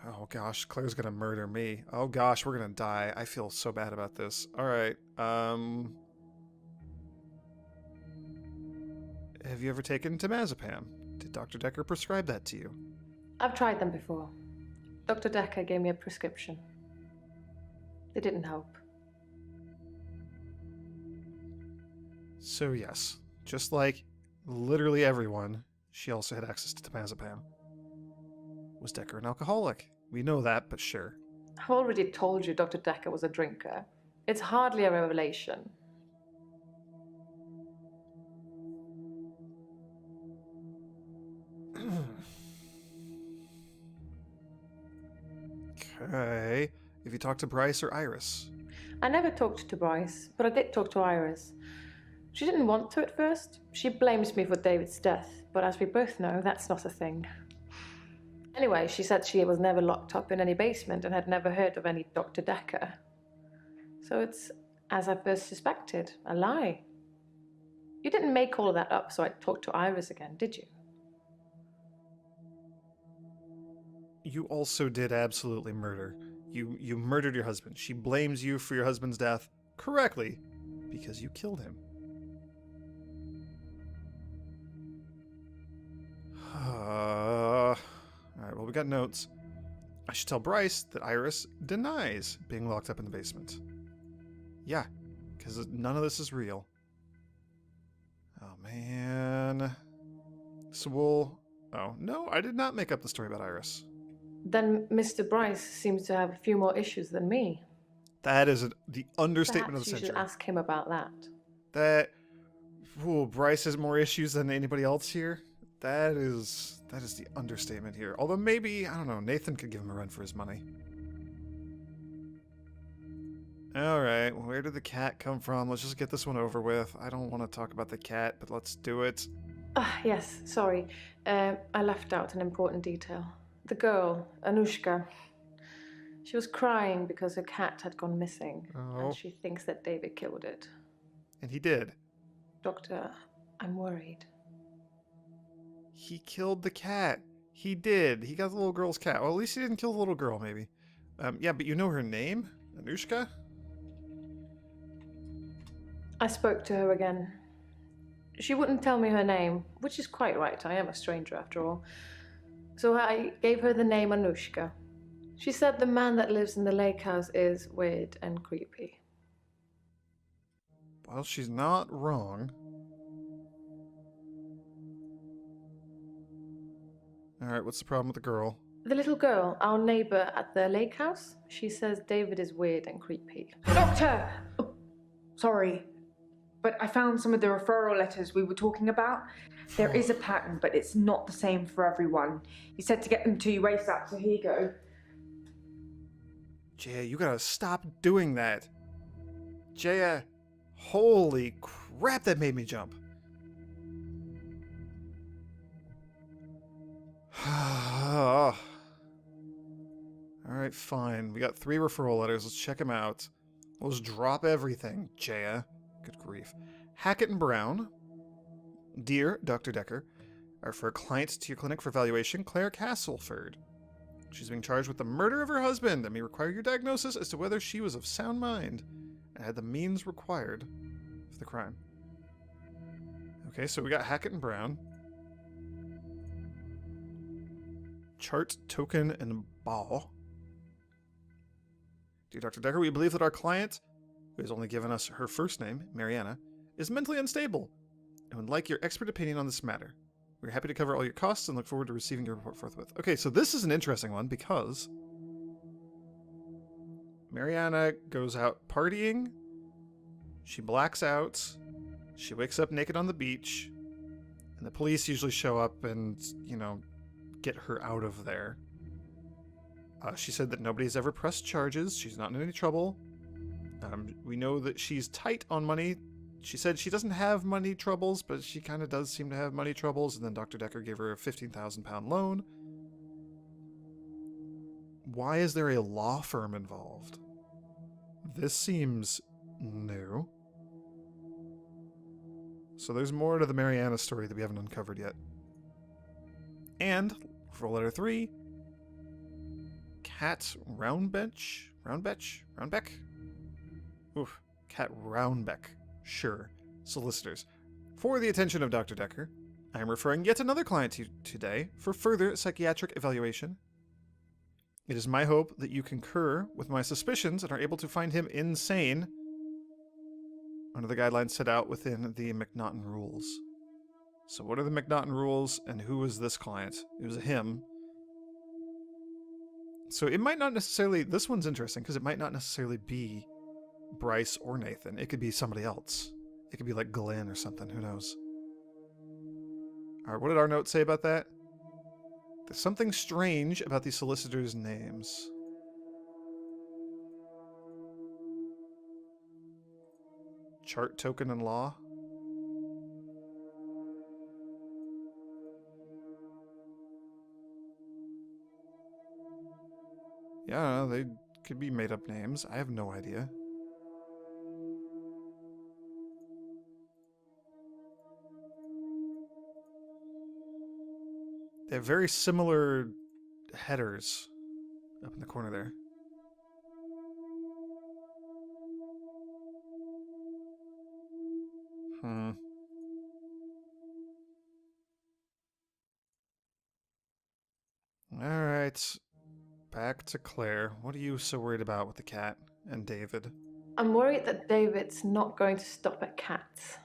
Oh gosh, Claire's gonna murder me. Oh gosh, we're gonna die. I feel so bad about this. Alright, have you ever taken temazepam? Did Dr. Dekker prescribe that to you? I've tried them before. Dr. Dekker gave me a prescription. They didn't help. So yes, just like literally everyone, she also had access to temazepam. Was Dekker an alcoholic? We know that, but sure. I've already told you Dr. Dekker was a drinker. It's hardly a revelation. Okay. If you talk to Bryce or Iris. I never talked to Bryce, but I did talk to Iris. She didn't want to at first. She blames me for David's death, but as we both know, that's not a thing. Anyway, she said she was never locked up in any basement and had never heard of any Dr. Dekker. So it's, as I first suspected, a lie. You didn't make all of that up so I'd talk to Iris again, did you? You also did absolutely murder. You murdered your husband. She blames you for your husband's death correctly because you killed him. Alright, well, we got notes. I should tell Bryce that Iris denies being locked up in the basement. Yeah, because none of this is real. Oh, man. So we'll... Oh, no, I did not make up the story about Iris. Then Mr. Bryce seems to have a few more issues than me. That is the understatement Perhaps of the you century. should ask him about that. That... Ooh, Bryce has more issues than anybody else here? That is the understatement here. Although maybe, I don't know, Nathan could give him a run for his money. Alright, where did the cat come from? Let's just get this one over with. I don't want to talk about the cat, but let's do it. Yes, sorry. I left out an important detail. The girl, Anushka, she was crying because her cat had gone missing. Oh. And she thinks that David killed it. And he did. Doctor, I'm worried. He killed the cat. He did. He got the little girl's cat. Well, at least he didn't kill the little girl, maybe. Yeah, but you know her name? Anushka? I spoke to her again. She wouldn't tell me her name, which is quite right. I am a stranger after all. So I gave her the name Anushka. She said the man that lives in the lake house is weird and creepy. Well, she's not wrong. Alright, what's the problem with the girl? The little girl, our neighbor at the lake house, she says David is weird and creepy. Doctor! Oh, sorry, but I found some of the referral letters we were talking about. There is a pattern, but it's not the same for everyone. He said to get them to you ASAP, so here you go. Jaya, you gotta stop doing that. Jaya, holy crap, that made me jump. Alright, fine. We got 3 referral letters. Let's check them out. We'll just drop everything, Jaya. Good grief. Hackett and Brown. Dear Dr. Dekker, I refer a client to your clinic for evaluation, Claire Castleford. She's being charged with the murder of her husband and may require your diagnosis as to whether she was of sound mind and had the means required for the crime. Okay, so we got Hackett and Brown. Chart, Token, and Ball. Dear Dr. Dekker, we believe that our client, who has only given us her first name, Mariana, is mentally unstable and would like your expert opinion on this matter. We're happy to cover all your costs and look forward to receiving your report forthwith. Okay, so this is an interesting one because Mariana goes out partying, she blacks out, she wakes up naked on the beach, and the police usually show up and, you know, get her out of there. She said that nobody's ever pressed charges, she's not in any trouble. We know that she's tight on money. She said she doesn't have money troubles, but she kind of does seem to have money troubles, and then Dr. Dekker gave her a £15,000 loan. why is there a law firm involved? This seems new. So there's more to the Mariana story that we haven't uncovered yet. And, for letter 3, Cat Roundbeck? Oof. Cat Roundbeck. Sure. Solicitors. For the attention of Dr. Dekker, I am referring yet another client to you today for further psychiatric evaluation. It is my hope that you concur with my suspicions and are able to find him insane under the guidelines set out within the McNaughton rules. So what are the McNaughton rules, and who is this client? It was a him. So it might not necessarily... This one's interesting, because it might not necessarily be Bryce or Nathan. It could be somebody else. It could be like Glenn or something. Who knows? Alright, what did our note say about that? There's something strange about these solicitors' names. Chart, token, and law? Yeah, they could be made-up names. I have no idea. They have very similar headers up in the corner there. Alright. Back to Claire. What are you so worried about with the cat and David? I'm worried that David's not going to stop at cats.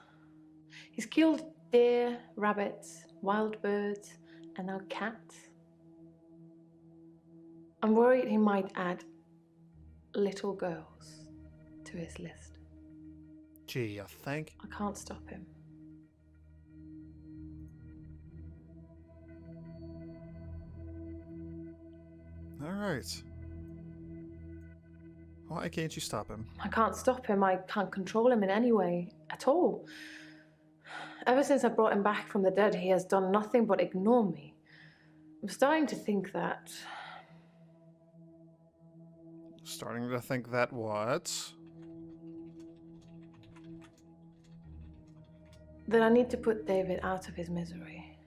He's killed deer, rabbits, wild birds, and now cats. I'm worried he might add little girls to his list. Gee, you think? I can't stop him. Alright. Why can't you stop him? I can't stop him. I can't control him in any way at all. Ever since I brought him back from the dead, he has done nothing but ignore me. I'm starting to think that... Starting to think that what? That I need to put David out of his misery.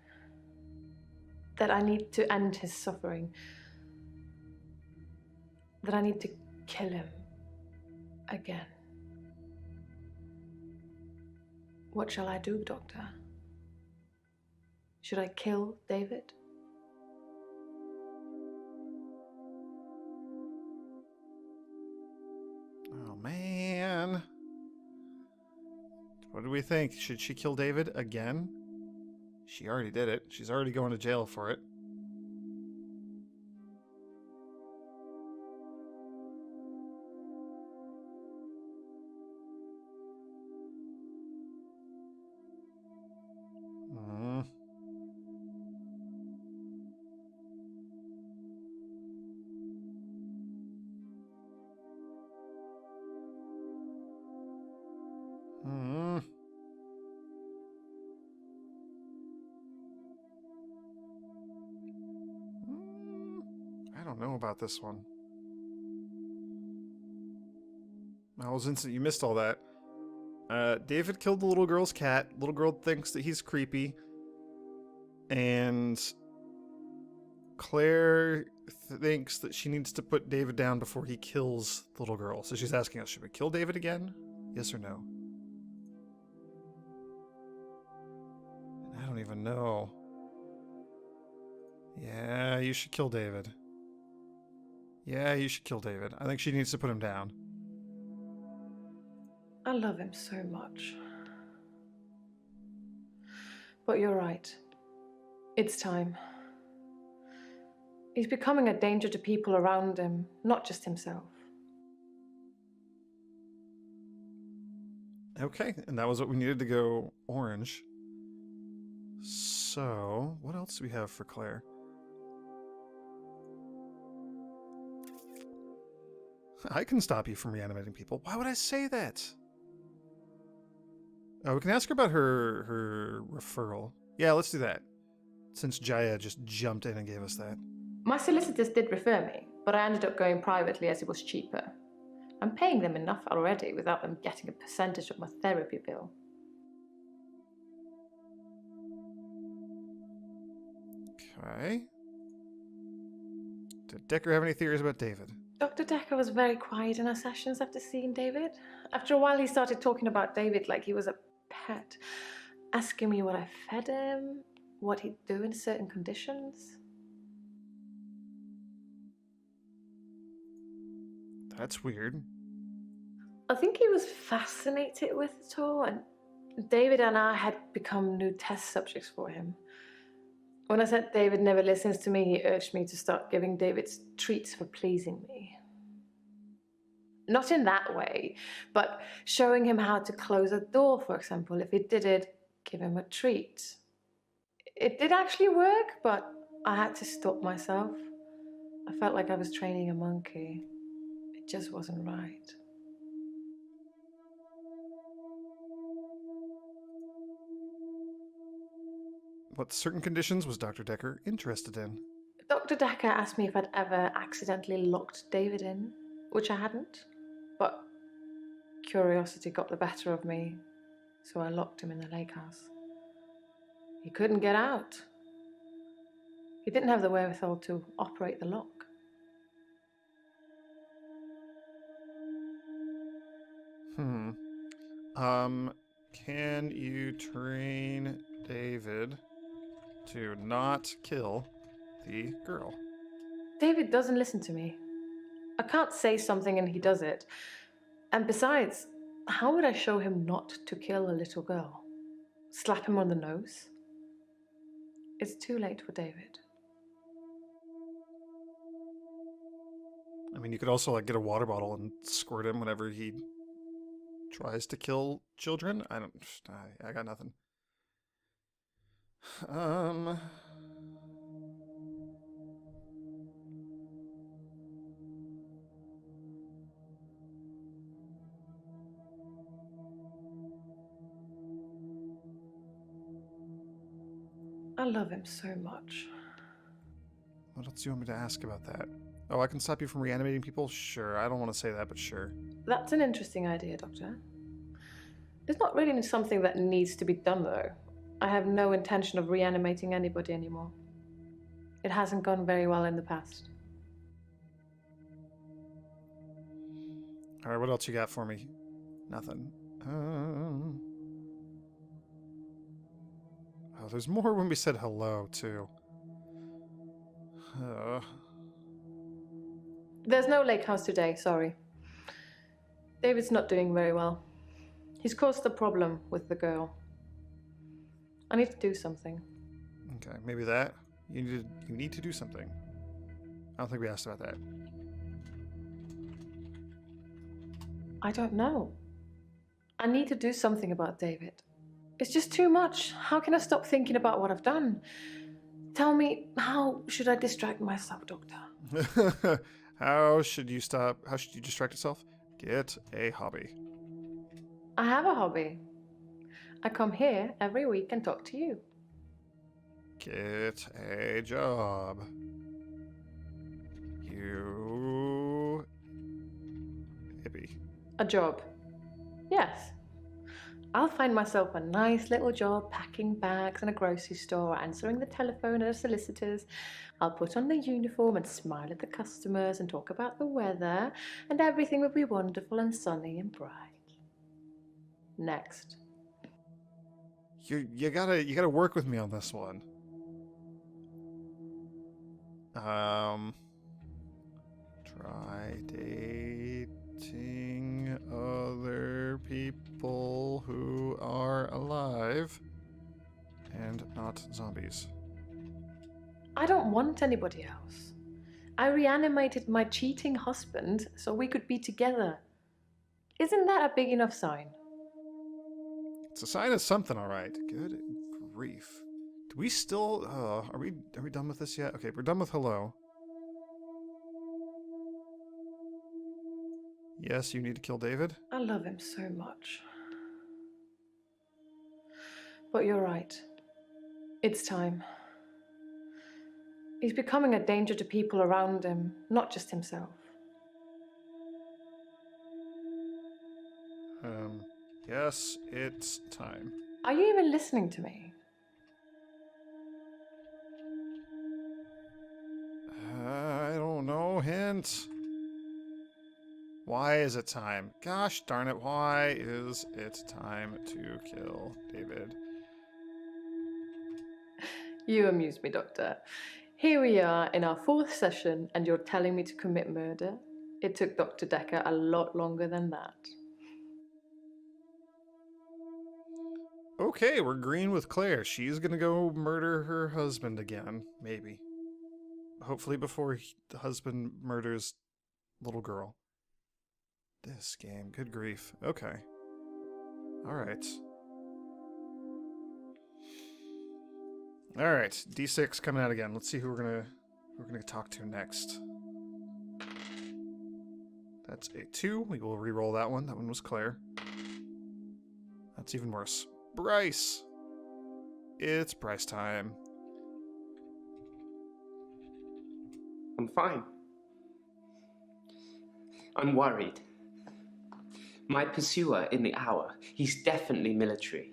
That I need to end his suffering. That I need to kill him again. What shall I do, Doctor? Should I kill David? Oh, man. What do we think? Should she kill David again? She already did it. She's already going to jail for it. I don't know about this one. I was instant. You missed all that. David killed the little girl's cat. Little girl thinks that he's creepy. And Claire thinks that she needs to put David down before he kills the little girl. So she's asking us, should we kill David again? Yes or no? And I don't even know. Yeah, you should kill David. Yeah, you should kill David. I think she needs to put him down. I love him so much. But you're right. It's time. He's becoming a danger to people around him, not just himself. Okay, and that was what we needed to go orange. So, what else do we have for Claire? I can stop you from reanimating people. Why would I say that? Oh, we can ask her about her referral. Yeah, let's do that. Since Jaya just jumped in and gave us that. My solicitors did refer me. but I ended up going privately as it was cheaper. I'm paying them enough already without them getting a percentage of my therapy bill. Okay. Did Dekker have any theories about David? Dr. Dekker was very quiet in our sessions after seeing David. After a while, he started talking about David like he was a pet, asking me what I fed him, what he'd do in certain conditions. That's weird. I think he was fascinated with it all, and David and I had become new test subjects for him. When I said David never listens to me, he urged me to start giving David treats for pleasing me. Not in that way, but showing him how to close a door, for example. If he did it, give him a treat. It did actually work, but I had to stop myself. I felt like I was training a monkey. It just wasn't right. What certain conditions was Dr. Dekker interested in? Dr. Dekker asked me if I'd ever accidentally locked David in, which I hadn't, but curiosity got the better of me, so I locked him in the lake house. He couldn't get out. He didn't have the wherewithal to operate the lock. Can you train David to not kill the girl? David doesn't listen to me. I can't say something and he does it. And besides, how would I show him not to kill a little girl? Slap him on the nose? It's too late for David. I mean, you could also like get a water bottle and squirt him whenever he tries to kill children. I got nothing. I love him so much. What else do you want me to ask about that? Oh, I can stop you from reanimating people? Sure. I don't want to say that, but sure. That's an interesting idea, Doctor. It's not really something that needs to be done, though. I have no intention of reanimating anybody anymore. It hasn't gone very well in the past. All right, what else you got for me? Nothing. Oh, there's more when we said hello, too. There's no lake house today, sorry. David's not doing very well. He's caused a problem with the girl. I need to do something. Okay, maybe that. You need to do something. I don't think we asked about that. I don't know. I need to do something about David. It's just too much. How can I stop thinking about what I've done? Tell me, how should I distract myself, Doctor? How should you distract yourself? Get a hobby. I have a hobby. I come here every week and talk to you. Get a job. You hippie. A job. Yes. I'll find myself a nice little job packing bags in a grocery store, answering the telephone at a solicitor's. I'll put on the uniform and smile at the customers and talk about the weather, and everything will be wonderful and sunny and bright. Next. You gotta work with me on this one. Try dating other people who are alive and not zombies. I don't want anybody else. I reanimated my cheating husband so we could be together. Isn't that a big enough sign? It's a sign of something, all right. Good grief. Do we still? Are we done with this yet? Okay, we're done with hello. Yes, you need to kill David. I love him so much. But you're right. It's time. He's becoming a danger to people around him, not just himself. Yes, it's time. Are you even listening to me? I don't know, hint. Why is it time? Gosh darn it, why is it time to kill David? You amuse me, Doctor. Here we are in our 4th session, and you're telling me to commit murder? It took Dr. Dekker a lot longer than that. Okay, we're green with Claire. She's gonna go murder her husband again. Maybe. Hopefully before the husband murders little girl. This game, good grief. Okay. Alright. Alright, D6 coming out again. Let's see who we're gonna talk to next. That's a 2. We will re-roll that one. That one was Claire. That's even worse. Bryce! It's Bryce time. I'm fine. I'm worried. My pursuer in the hour, he's definitely military.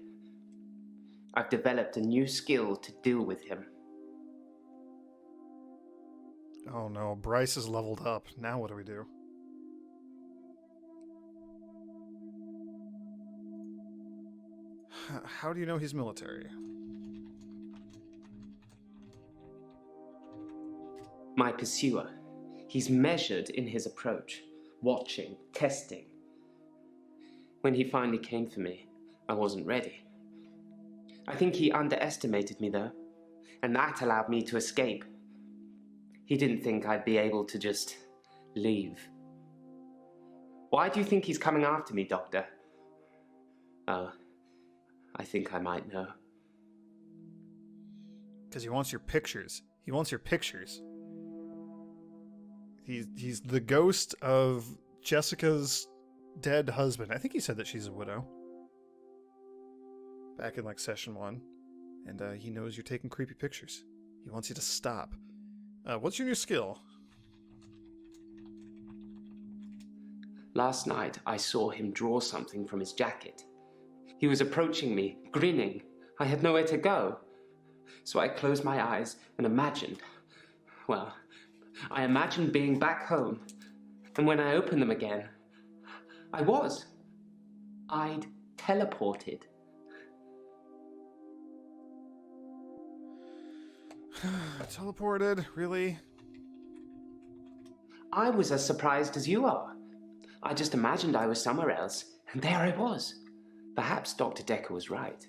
I've developed a new skill to deal with him. Oh no, Bryce is leveled up. Now what do we do? How do you know he's military? My pursuer, he's measured in his approach, watching, testing. When he finally came for me, I wasn't ready. I think he underestimated me though, and that allowed me to escape. He didn't think I'd be able to just leave. Why do you think he's coming after me, Doctor? Oh, I think I might know. Because he wants your pictures. He wants your pictures. He's the ghost of Jessica's dead husband. I think he said that she's a widow. Back in like session 1. And he knows you're taking creepy pictures. He wants you to stop. What's your new skill? Last night, I saw him draw something from his jacket. He was approaching me, grinning. I had nowhere to go. So I closed my eyes and imagined, well, I imagined being back home. And when I opened them again, I'd teleported. Teleported? Really? I was as surprised as you are. I just imagined I was somewhere else, and there I was. Perhaps Dr. Dekker was right.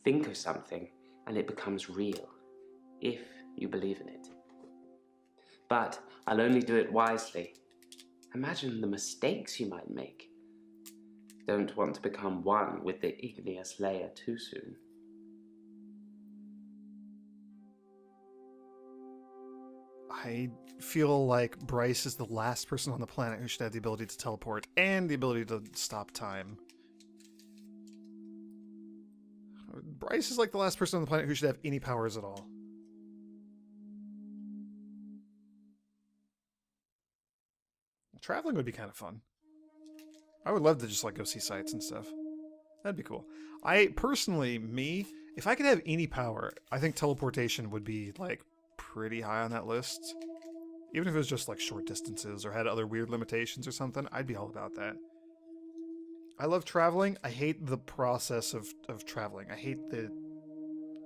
Think of something, and it becomes real, if you believe in it. But I'll only do it wisely. Imagine the mistakes you might make. Don't want to become one with the igneous layer too soon. I feel like Bryce is the last person on the planet who should have the ability to teleport and the ability to stop time. Bryce is like the last person on the planet who should have any powers at all. Traveling would be kind of fun. I would love to just like go see sights and stuff. That'd be cool. I personally, if I could have any power, I think teleportation would be like pretty high on that list. Even if it was just like short distances or had other weird limitations or something, I'd be all about that. I love traveling. I hate the process of traveling. I hate the,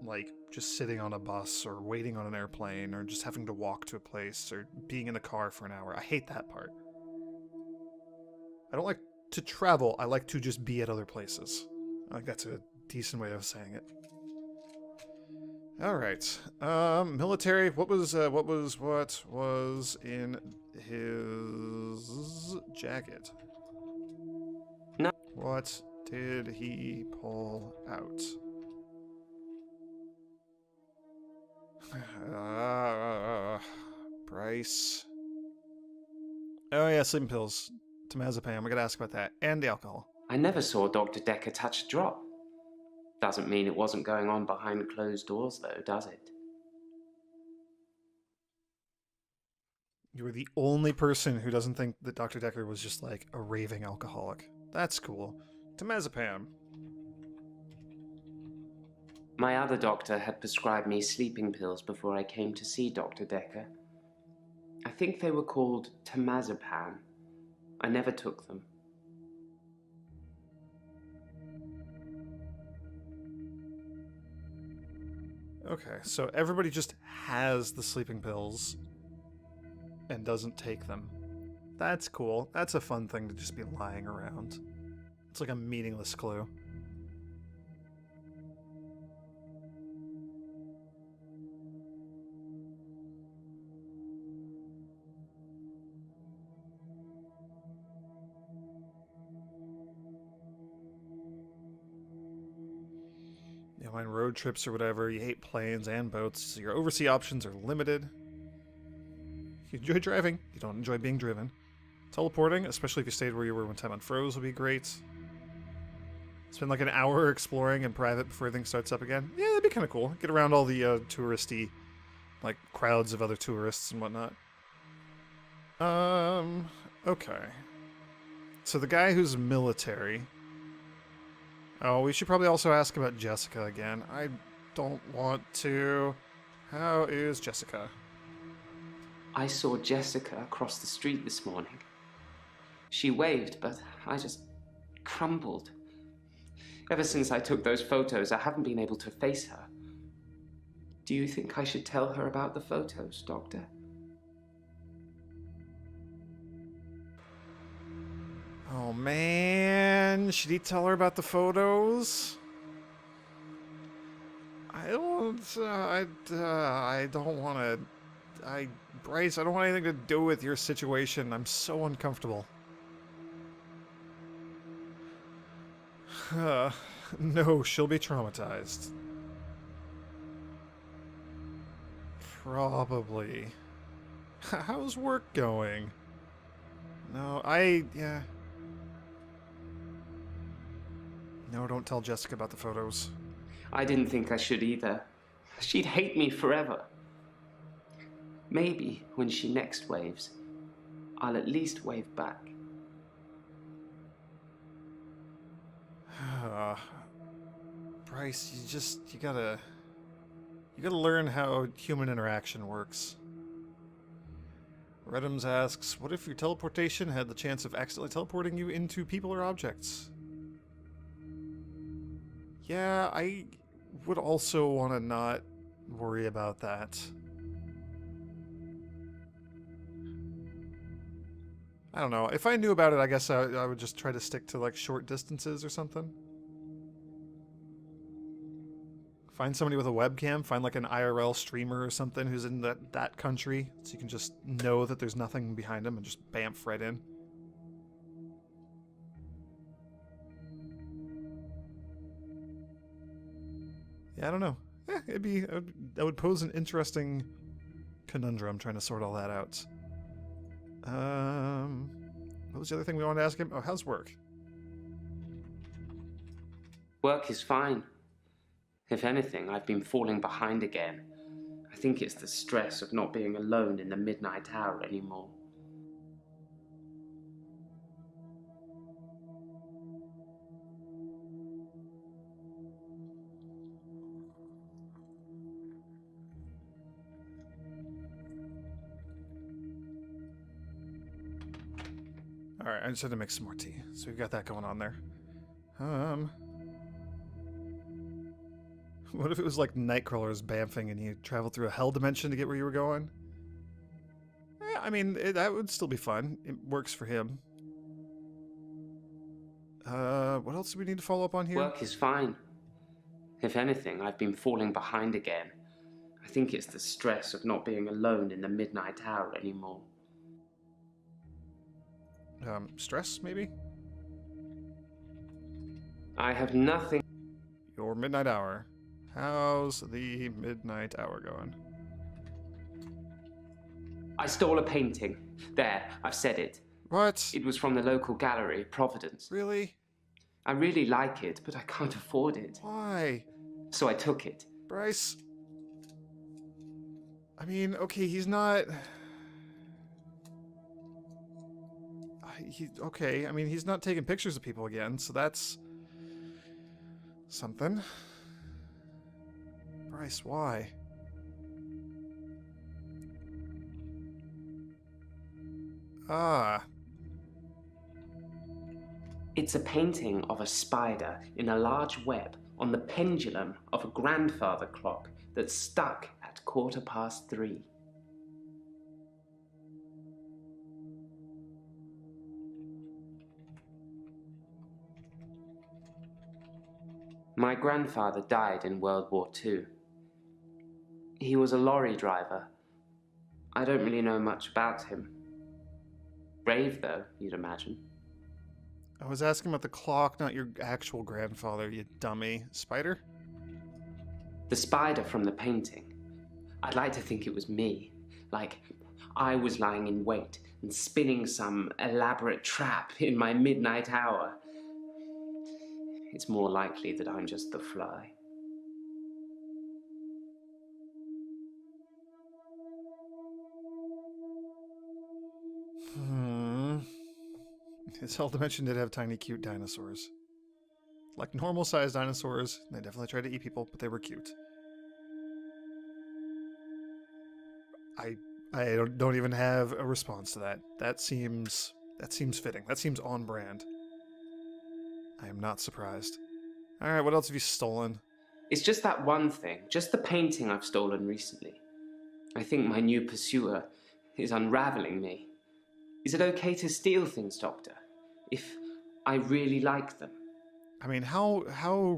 like, just sitting on a bus or waiting on an airplane or just having to walk to a place or being in a car for an hour. I hate that part. I don't like to travel. I like to just be at other places. I think that's a decent way of saying it. All right. Military. What was in his jacket? No. What did he pull out? Bryce. Oh yeah, sleeping pills. Temazepam. We gotta ask about that. And the alcohol. I never saw Dr. Dekker touch a drop. Doesn't mean it wasn't going on behind closed doors, though, does it? You were the only person who doesn't think that Dr. Dekker was just like a raving alcoholic. That's cool. Temazepam. My other doctor had prescribed me sleeping pills before I came to see Dr. Dekker. I think they were called temazepam. I never took them. Okay, so everybody just has the sleeping pills and doesn't take them. That's cool. That's a fun thing to just be lying around. It's like a meaningless clue. You mind road trips or whatever, you hate planes and boats, so your overseas options are limited. You enjoy driving, you don't enjoy being driven. Teleporting, especially if you stayed where you were when time unfroze, would be great. Spend like an hour exploring in private before everything starts up again. Yeah, that'd be kind of cool. Get around all the touristy, like, crowds of other tourists and whatnot. Okay. So the guy who's military... Oh, we should probably also ask about Jessica again. I don't want to. How is Jessica? I saw Jessica across the street this morning. She waved, but I just crumbled. Ever since I took those photos, I haven't been able to face her. Do you think I should tell her about the photos, Doctor? Oh man, should he tell her about the photos? I don't want to. Bryce, I don't want anything to do with your situation. I'm so uncomfortable. No, she'll be traumatized. Probably. How's work going? No, yeah. No, don't tell Jessica about the photos. I didn't think I should either. She'd hate me forever. Maybe when she next waves, I'll at least wave back. Bryce, you gotta learn how human interaction works. Redums asks, what if your teleportation had the chance of accidentally teleporting you into people or objects? Yeah, I would also want to not worry about that. I don't know. If I knew about it, I guess I would just try to stick to, like, short distances or something. Find somebody with a webcam. Find, like, an IRL streamer or something who's in that country, so you can just know that there's nothing behind them and just bamf right in. Yeah, I don't know. That would pose an interesting conundrum trying to sort all that out. What was the other thing we wanted to ask him? Oh, how's work? Work is fine. If anything, I've been falling behind again. I think it's the stress of not being alone in the midnight hour anymore. Alright, I just had to make some more tea. So we've got that going on there. What if it was like Nightcrawler's bamfing and you traveled through a hell dimension to get where you were going? I mean, that would still be fun. It works for him. What else do we need to follow up on here? Work is fine. If anything, I've been falling behind again. I think it's the stress of not being alone in the midnight hour anymore. Stress, maybe? I have nothing. Your midnight hour. How's the midnight hour going? I stole a painting. There, I've said it. What? It was from the local gallery, Providence. Really? I really like it, but I can't afford it. Why? So I took it. Bryce? I mean, okay, he's not... okay. I mean, he's not taking pictures of people again, so that's something. Bryce, why? Ah. It's a painting of a spider in a large web on the pendulum of a grandfather clock that's stuck at 3:15. My grandfather died in World War II. He was a lorry driver. I don't really know much about him. Brave, though, you'd imagine. I was asking about the clock, not your actual grandfather, you dummy. Spider? The spider from the painting. I'd like to think it was me. Like, I was lying in wait and spinning some elaborate trap in my midnight hour. It's more likely that I'm just the fly. Zelda mentioned did have tiny, cute dinosaurs. Like normal-sized dinosaurs. They definitely tried to eat people, but they were cute. I don't even have a response to that. That seems fitting. That seems on brand. I am not surprised. All right, what else have you stolen? It's just that one thing, just the painting I've stolen recently. I think my new pursuer is unraveling me. Is it okay to steal things, Doctor? If I really like them? I mean, how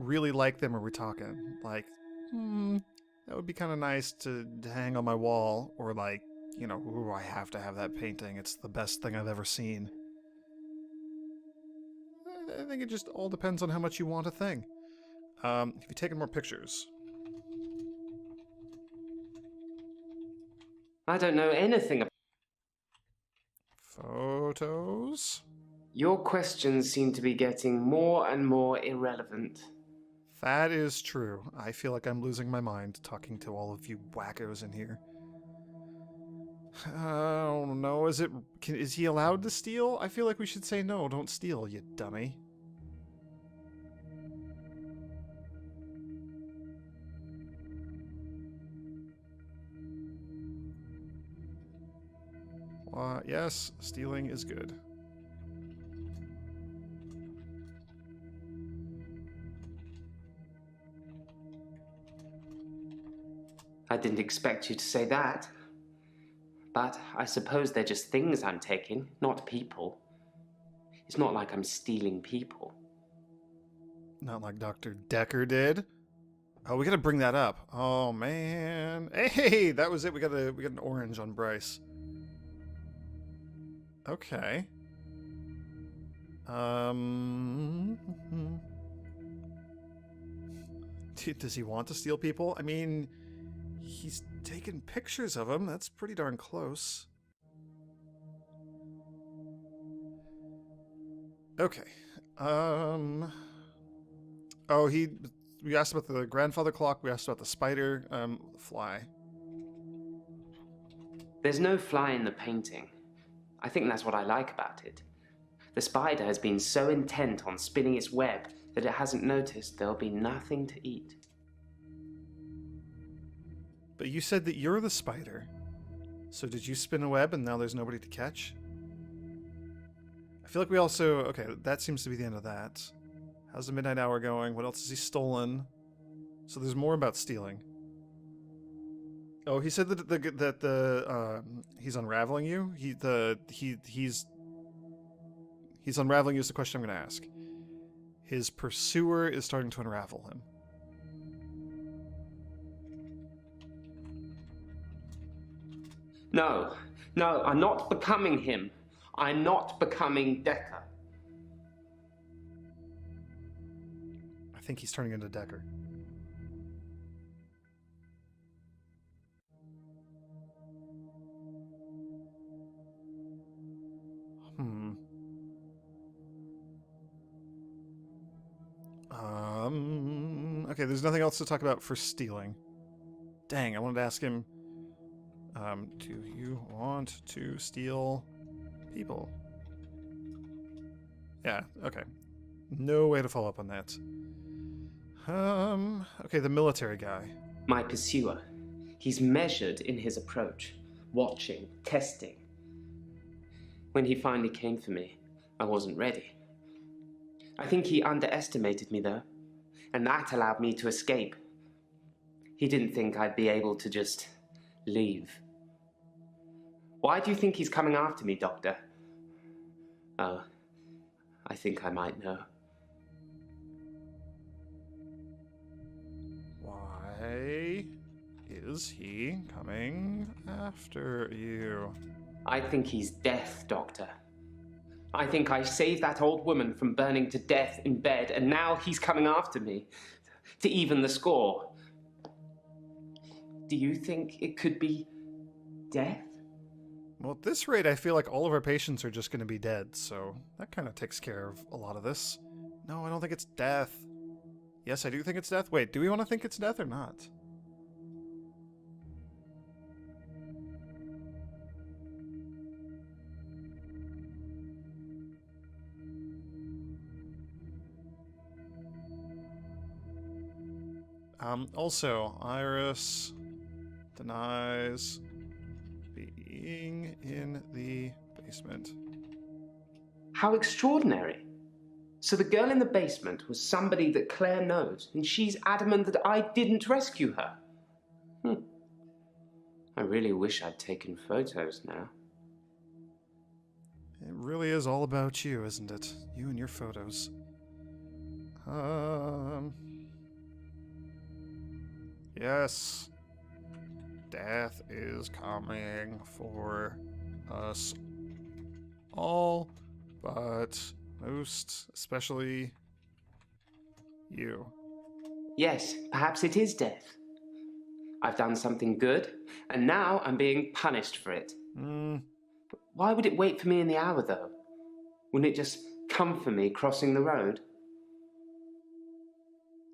really like them are we talking? Like, that would be kind of nice to hang on my wall, or like, you know, ooh, I have to have that painting. It's the best thing I've ever seen. I think it just all depends on how much you want a thing. Have you taken more pictures? I don't know anything about... Photos? Your questions seem to be getting more and more irrelevant. That is true. I feel like I'm losing my mind talking to all of you wackos in here. I don't know. Is he allowed to steal? I feel like we should say no. Don't steal, you dummy. Yes, stealing is good. I didn't expect you to say that. But I suppose they're just things I'm taking, not people. It's not like I'm stealing people. Not like Dr. Dekker did. Oh, we gotta bring that up. Oh man. Hey, that was it. We got an orange on Bryce. Okay. Does he want to steal people? I mean, he's taken pictures of them. That's pretty darn close. Okay. Oh, we asked about the grandfather clock. We asked about the spider. The fly. There's no fly in the painting. I think that's what I like about it. The spider has been so intent on spinning its web that it hasn't noticed there'll be nothing to eat. But you said that you're the spider. So did you spin a web and now there's nobody to catch? I feel like we also... Okay, that seems to be the end of that. How's the midnight hour going? What else has he stolen? So there's more about stealing. Oh, he said that he's unraveling you. He's unraveling you is the question I'm going to ask. His pursuer is starting to unravel him. No, I'm not becoming him. I'm not becoming Dekker. I think he's turning into Dekker. Okay, there's nothing else to talk about for stealing. Dang, I wanted to ask him, do you want to steal people? Yeah, okay. No way to follow up on that. Okay, the military guy. My pursuer. He's measured in his approach, watching, testing. When he finally came for me, I wasn't ready. I think he underestimated me, though, and that allowed me to escape. He didn't think I'd be able to just leave. Why do you think he's coming after me, Doctor? Oh, I think I might know. Why is he coming after you? I think he's death, Doctor. I think I saved that old woman from burning to death in bed, and now he's coming after me to even the score. Do you think it could be death? Well, at this rate, I feel like all of our patients are just going to be dead, so that kind of takes care of a lot of this. No, I don't think it's death. Yes, I do think it's death. Wait, do we want to think it's death or not? Also, Iris denies being in the basement. How extraordinary. So the girl in the basement was somebody that Claire knows, and she's adamant that I didn't rescue her. I really wish I'd taken photos now. It really is all about you, isn't it? You and your photos. Yes. Death is coming for us all, but most especially you. Yes, perhaps it is death. I've done something good, and now I'm being punished for it. Why would it wait for me in the hour, though? Wouldn't it just come for me crossing the road?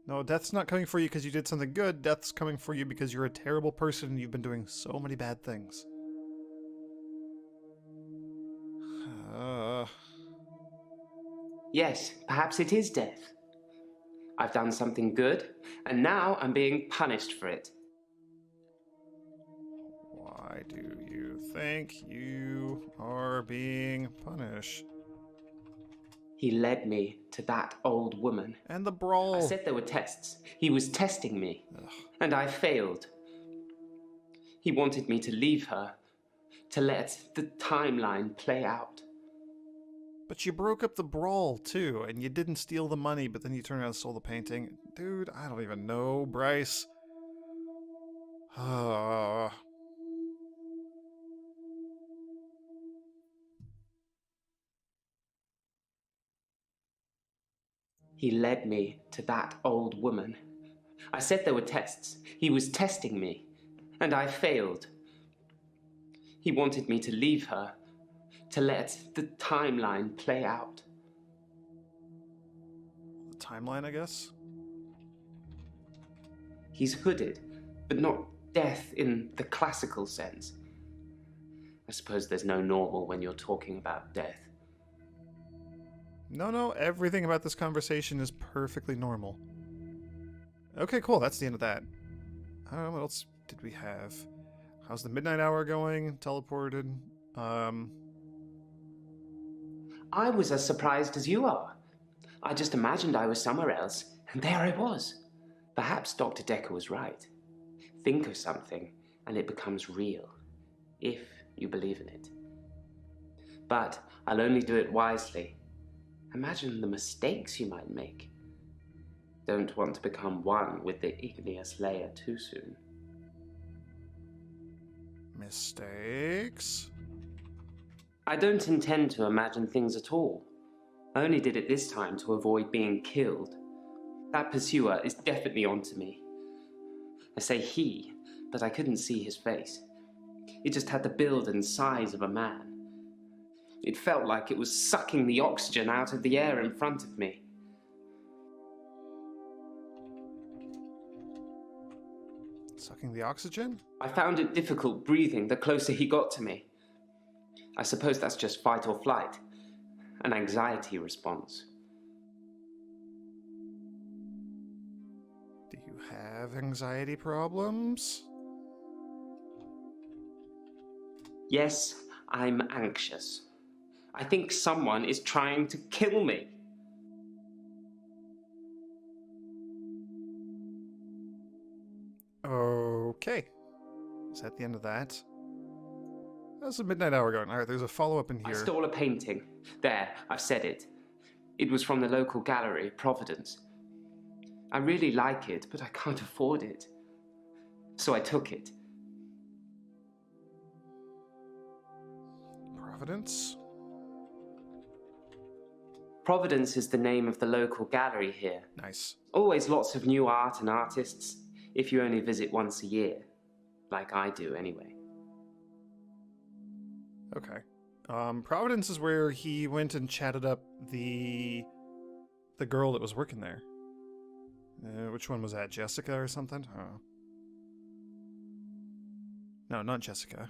No, death's not coming for you because you did something good. Death's coming for you because you're a terrible person and you've been doing so many bad things. Yes, perhaps it is death. I've done something good, and now I'm being punished for it. Why do you think you are being punished? He led me to that old woman. And the brawl. I said there were tests. He was testing me, and I failed. He wanted me to leave her, to let the timeline play out. But you broke up the brawl, too, and you didn't steal the money, but then you turned around and stole the painting. Dude, I don't even know, Bryce. He led me to that old woman. I said there were tests. He was testing me, and I failed. He wanted me to leave her, to let the timeline play out. The timeline, I guess? He's hooded, but not death in the classical sense. I suppose there's no normal when you're talking about death. No, everything about this conversation is perfectly normal. Okay, cool, that's the end of that. What else did we have? How's the midnight hour going? Teleported. I was as surprised as you are. I just imagined I was somewhere else, and there I was. Perhaps Dr. Dekker was right. Think of something, and it becomes real, if you believe in it. But I'll only do it wisely. Imagine the mistakes you might make. Don't want to become one with the igneous layer too soon. Mistakes? I don't intend to imagine things at all. I only did it this time to avoid being killed. That pursuer is definitely onto me. I say he, but I couldn't see his face. It just had the build and size of a man. It felt like it was sucking the oxygen out of the air in front of me. Sucking the oxygen? I found it difficult breathing the closer he got to me. I suppose that's just fight or flight. an anxiety response. Do you have anxiety problems? Yes, I'm anxious. I think someone is trying to kill me. Okay. Is that the end of that? How's the midnight hour going? Alright, there's a follow-up in I here. stole a painting. There, I've said it. It was from the local gallery, Providence. I really like it, but I can't afford it. So I took it. Providence? Providence is the name of the local gallery here. Nice. Always lots of new art and artists, if you only visit once a year. Like I do, anyway. Okay. Providence is where he went and chatted up the girl that was working there. Which one was that? Jessica or something? Oh. No, not Jessica.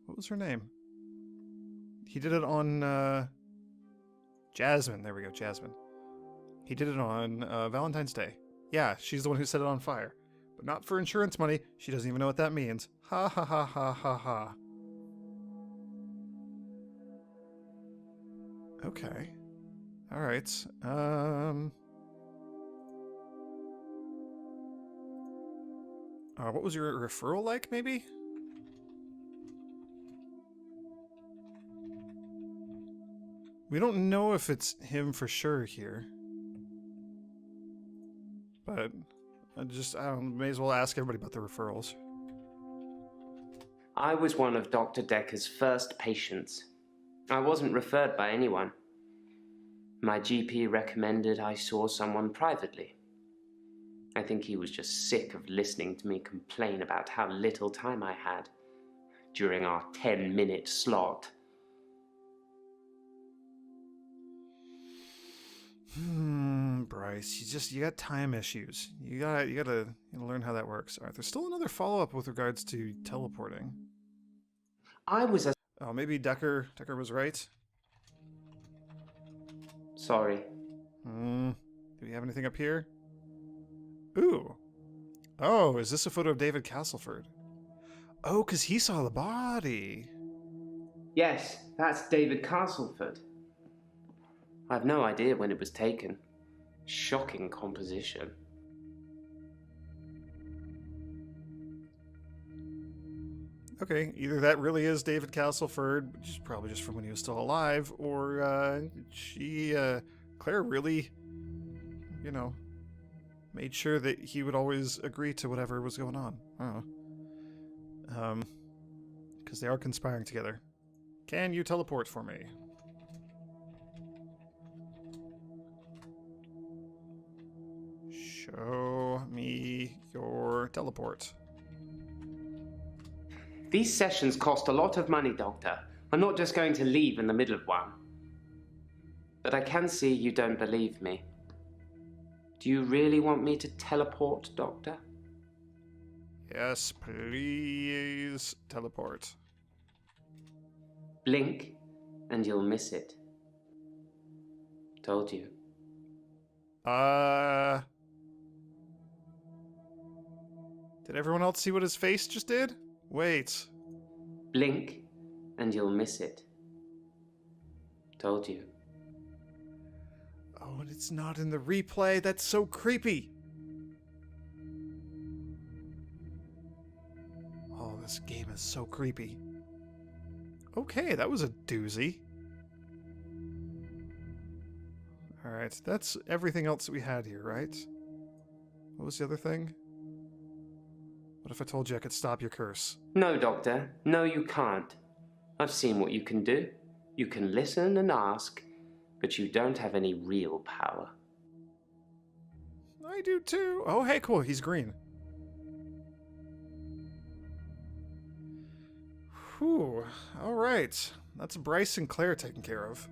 What was her name? He did it on Jasmine. There we go, Jasmine. He did it on Valentine's Day. Yeah, she's the one who set it on fire. But not for insurance money. She doesn't even know what that means. Ha ha ha ha ha ha. Okay. Alright. What was your referral like, maybe? We don't know if it's him for sure here. But I may as well ask everybody about the referrals. I was one of Dr. Dekker's first patients. I wasn't referred by anyone. My GP recommended I saw someone privately. I think he was just sick of listening to me complain about how little time I had during our 10-minute slot. Bryce, you got time issues. You gotta learn how that works. Alright, there's still another follow-up with regards to teleporting. I was a... Oh, maybe Dekker was right? Sorry. Do we have anything up here? Ooh. Oh, is this a photo of David Castleford? Oh, because he saw the body. Yes, that's David Castleford. I've no idea when it was taken. Shocking composition. Okay, either that really is David Castleford, which is probably just from when he was still alive, or Claire really, made sure that he would always agree to whatever was going on. I don't know. Because they are conspiring together. Can you teleport for me? Show me your teleport. These sessions cost a lot of money, Doctor. I'm not just going to leave in the middle of one. But I can see you don't believe me. Do you really want me to teleport, Doctor? Yes, please teleport. Blink, and you'll miss it. Told you. Did everyone else see what his face just did? Wait. Blink, and you'll miss it. Told you. Oh, and it's not in the replay. That's so creepy. Oh, this game is so creepy. Okay, that was a doozy. Alright, that's everything else that we had here, right? What was the other thing? What if I told you I could stop your curse? No, Doctor. No, you can't. I've seen what you can do. You can listen and ask, but you don't have any real power. I do too. Oh, hey, cool. He's green. Whew. All right. That's Bryce and Claire taken care of.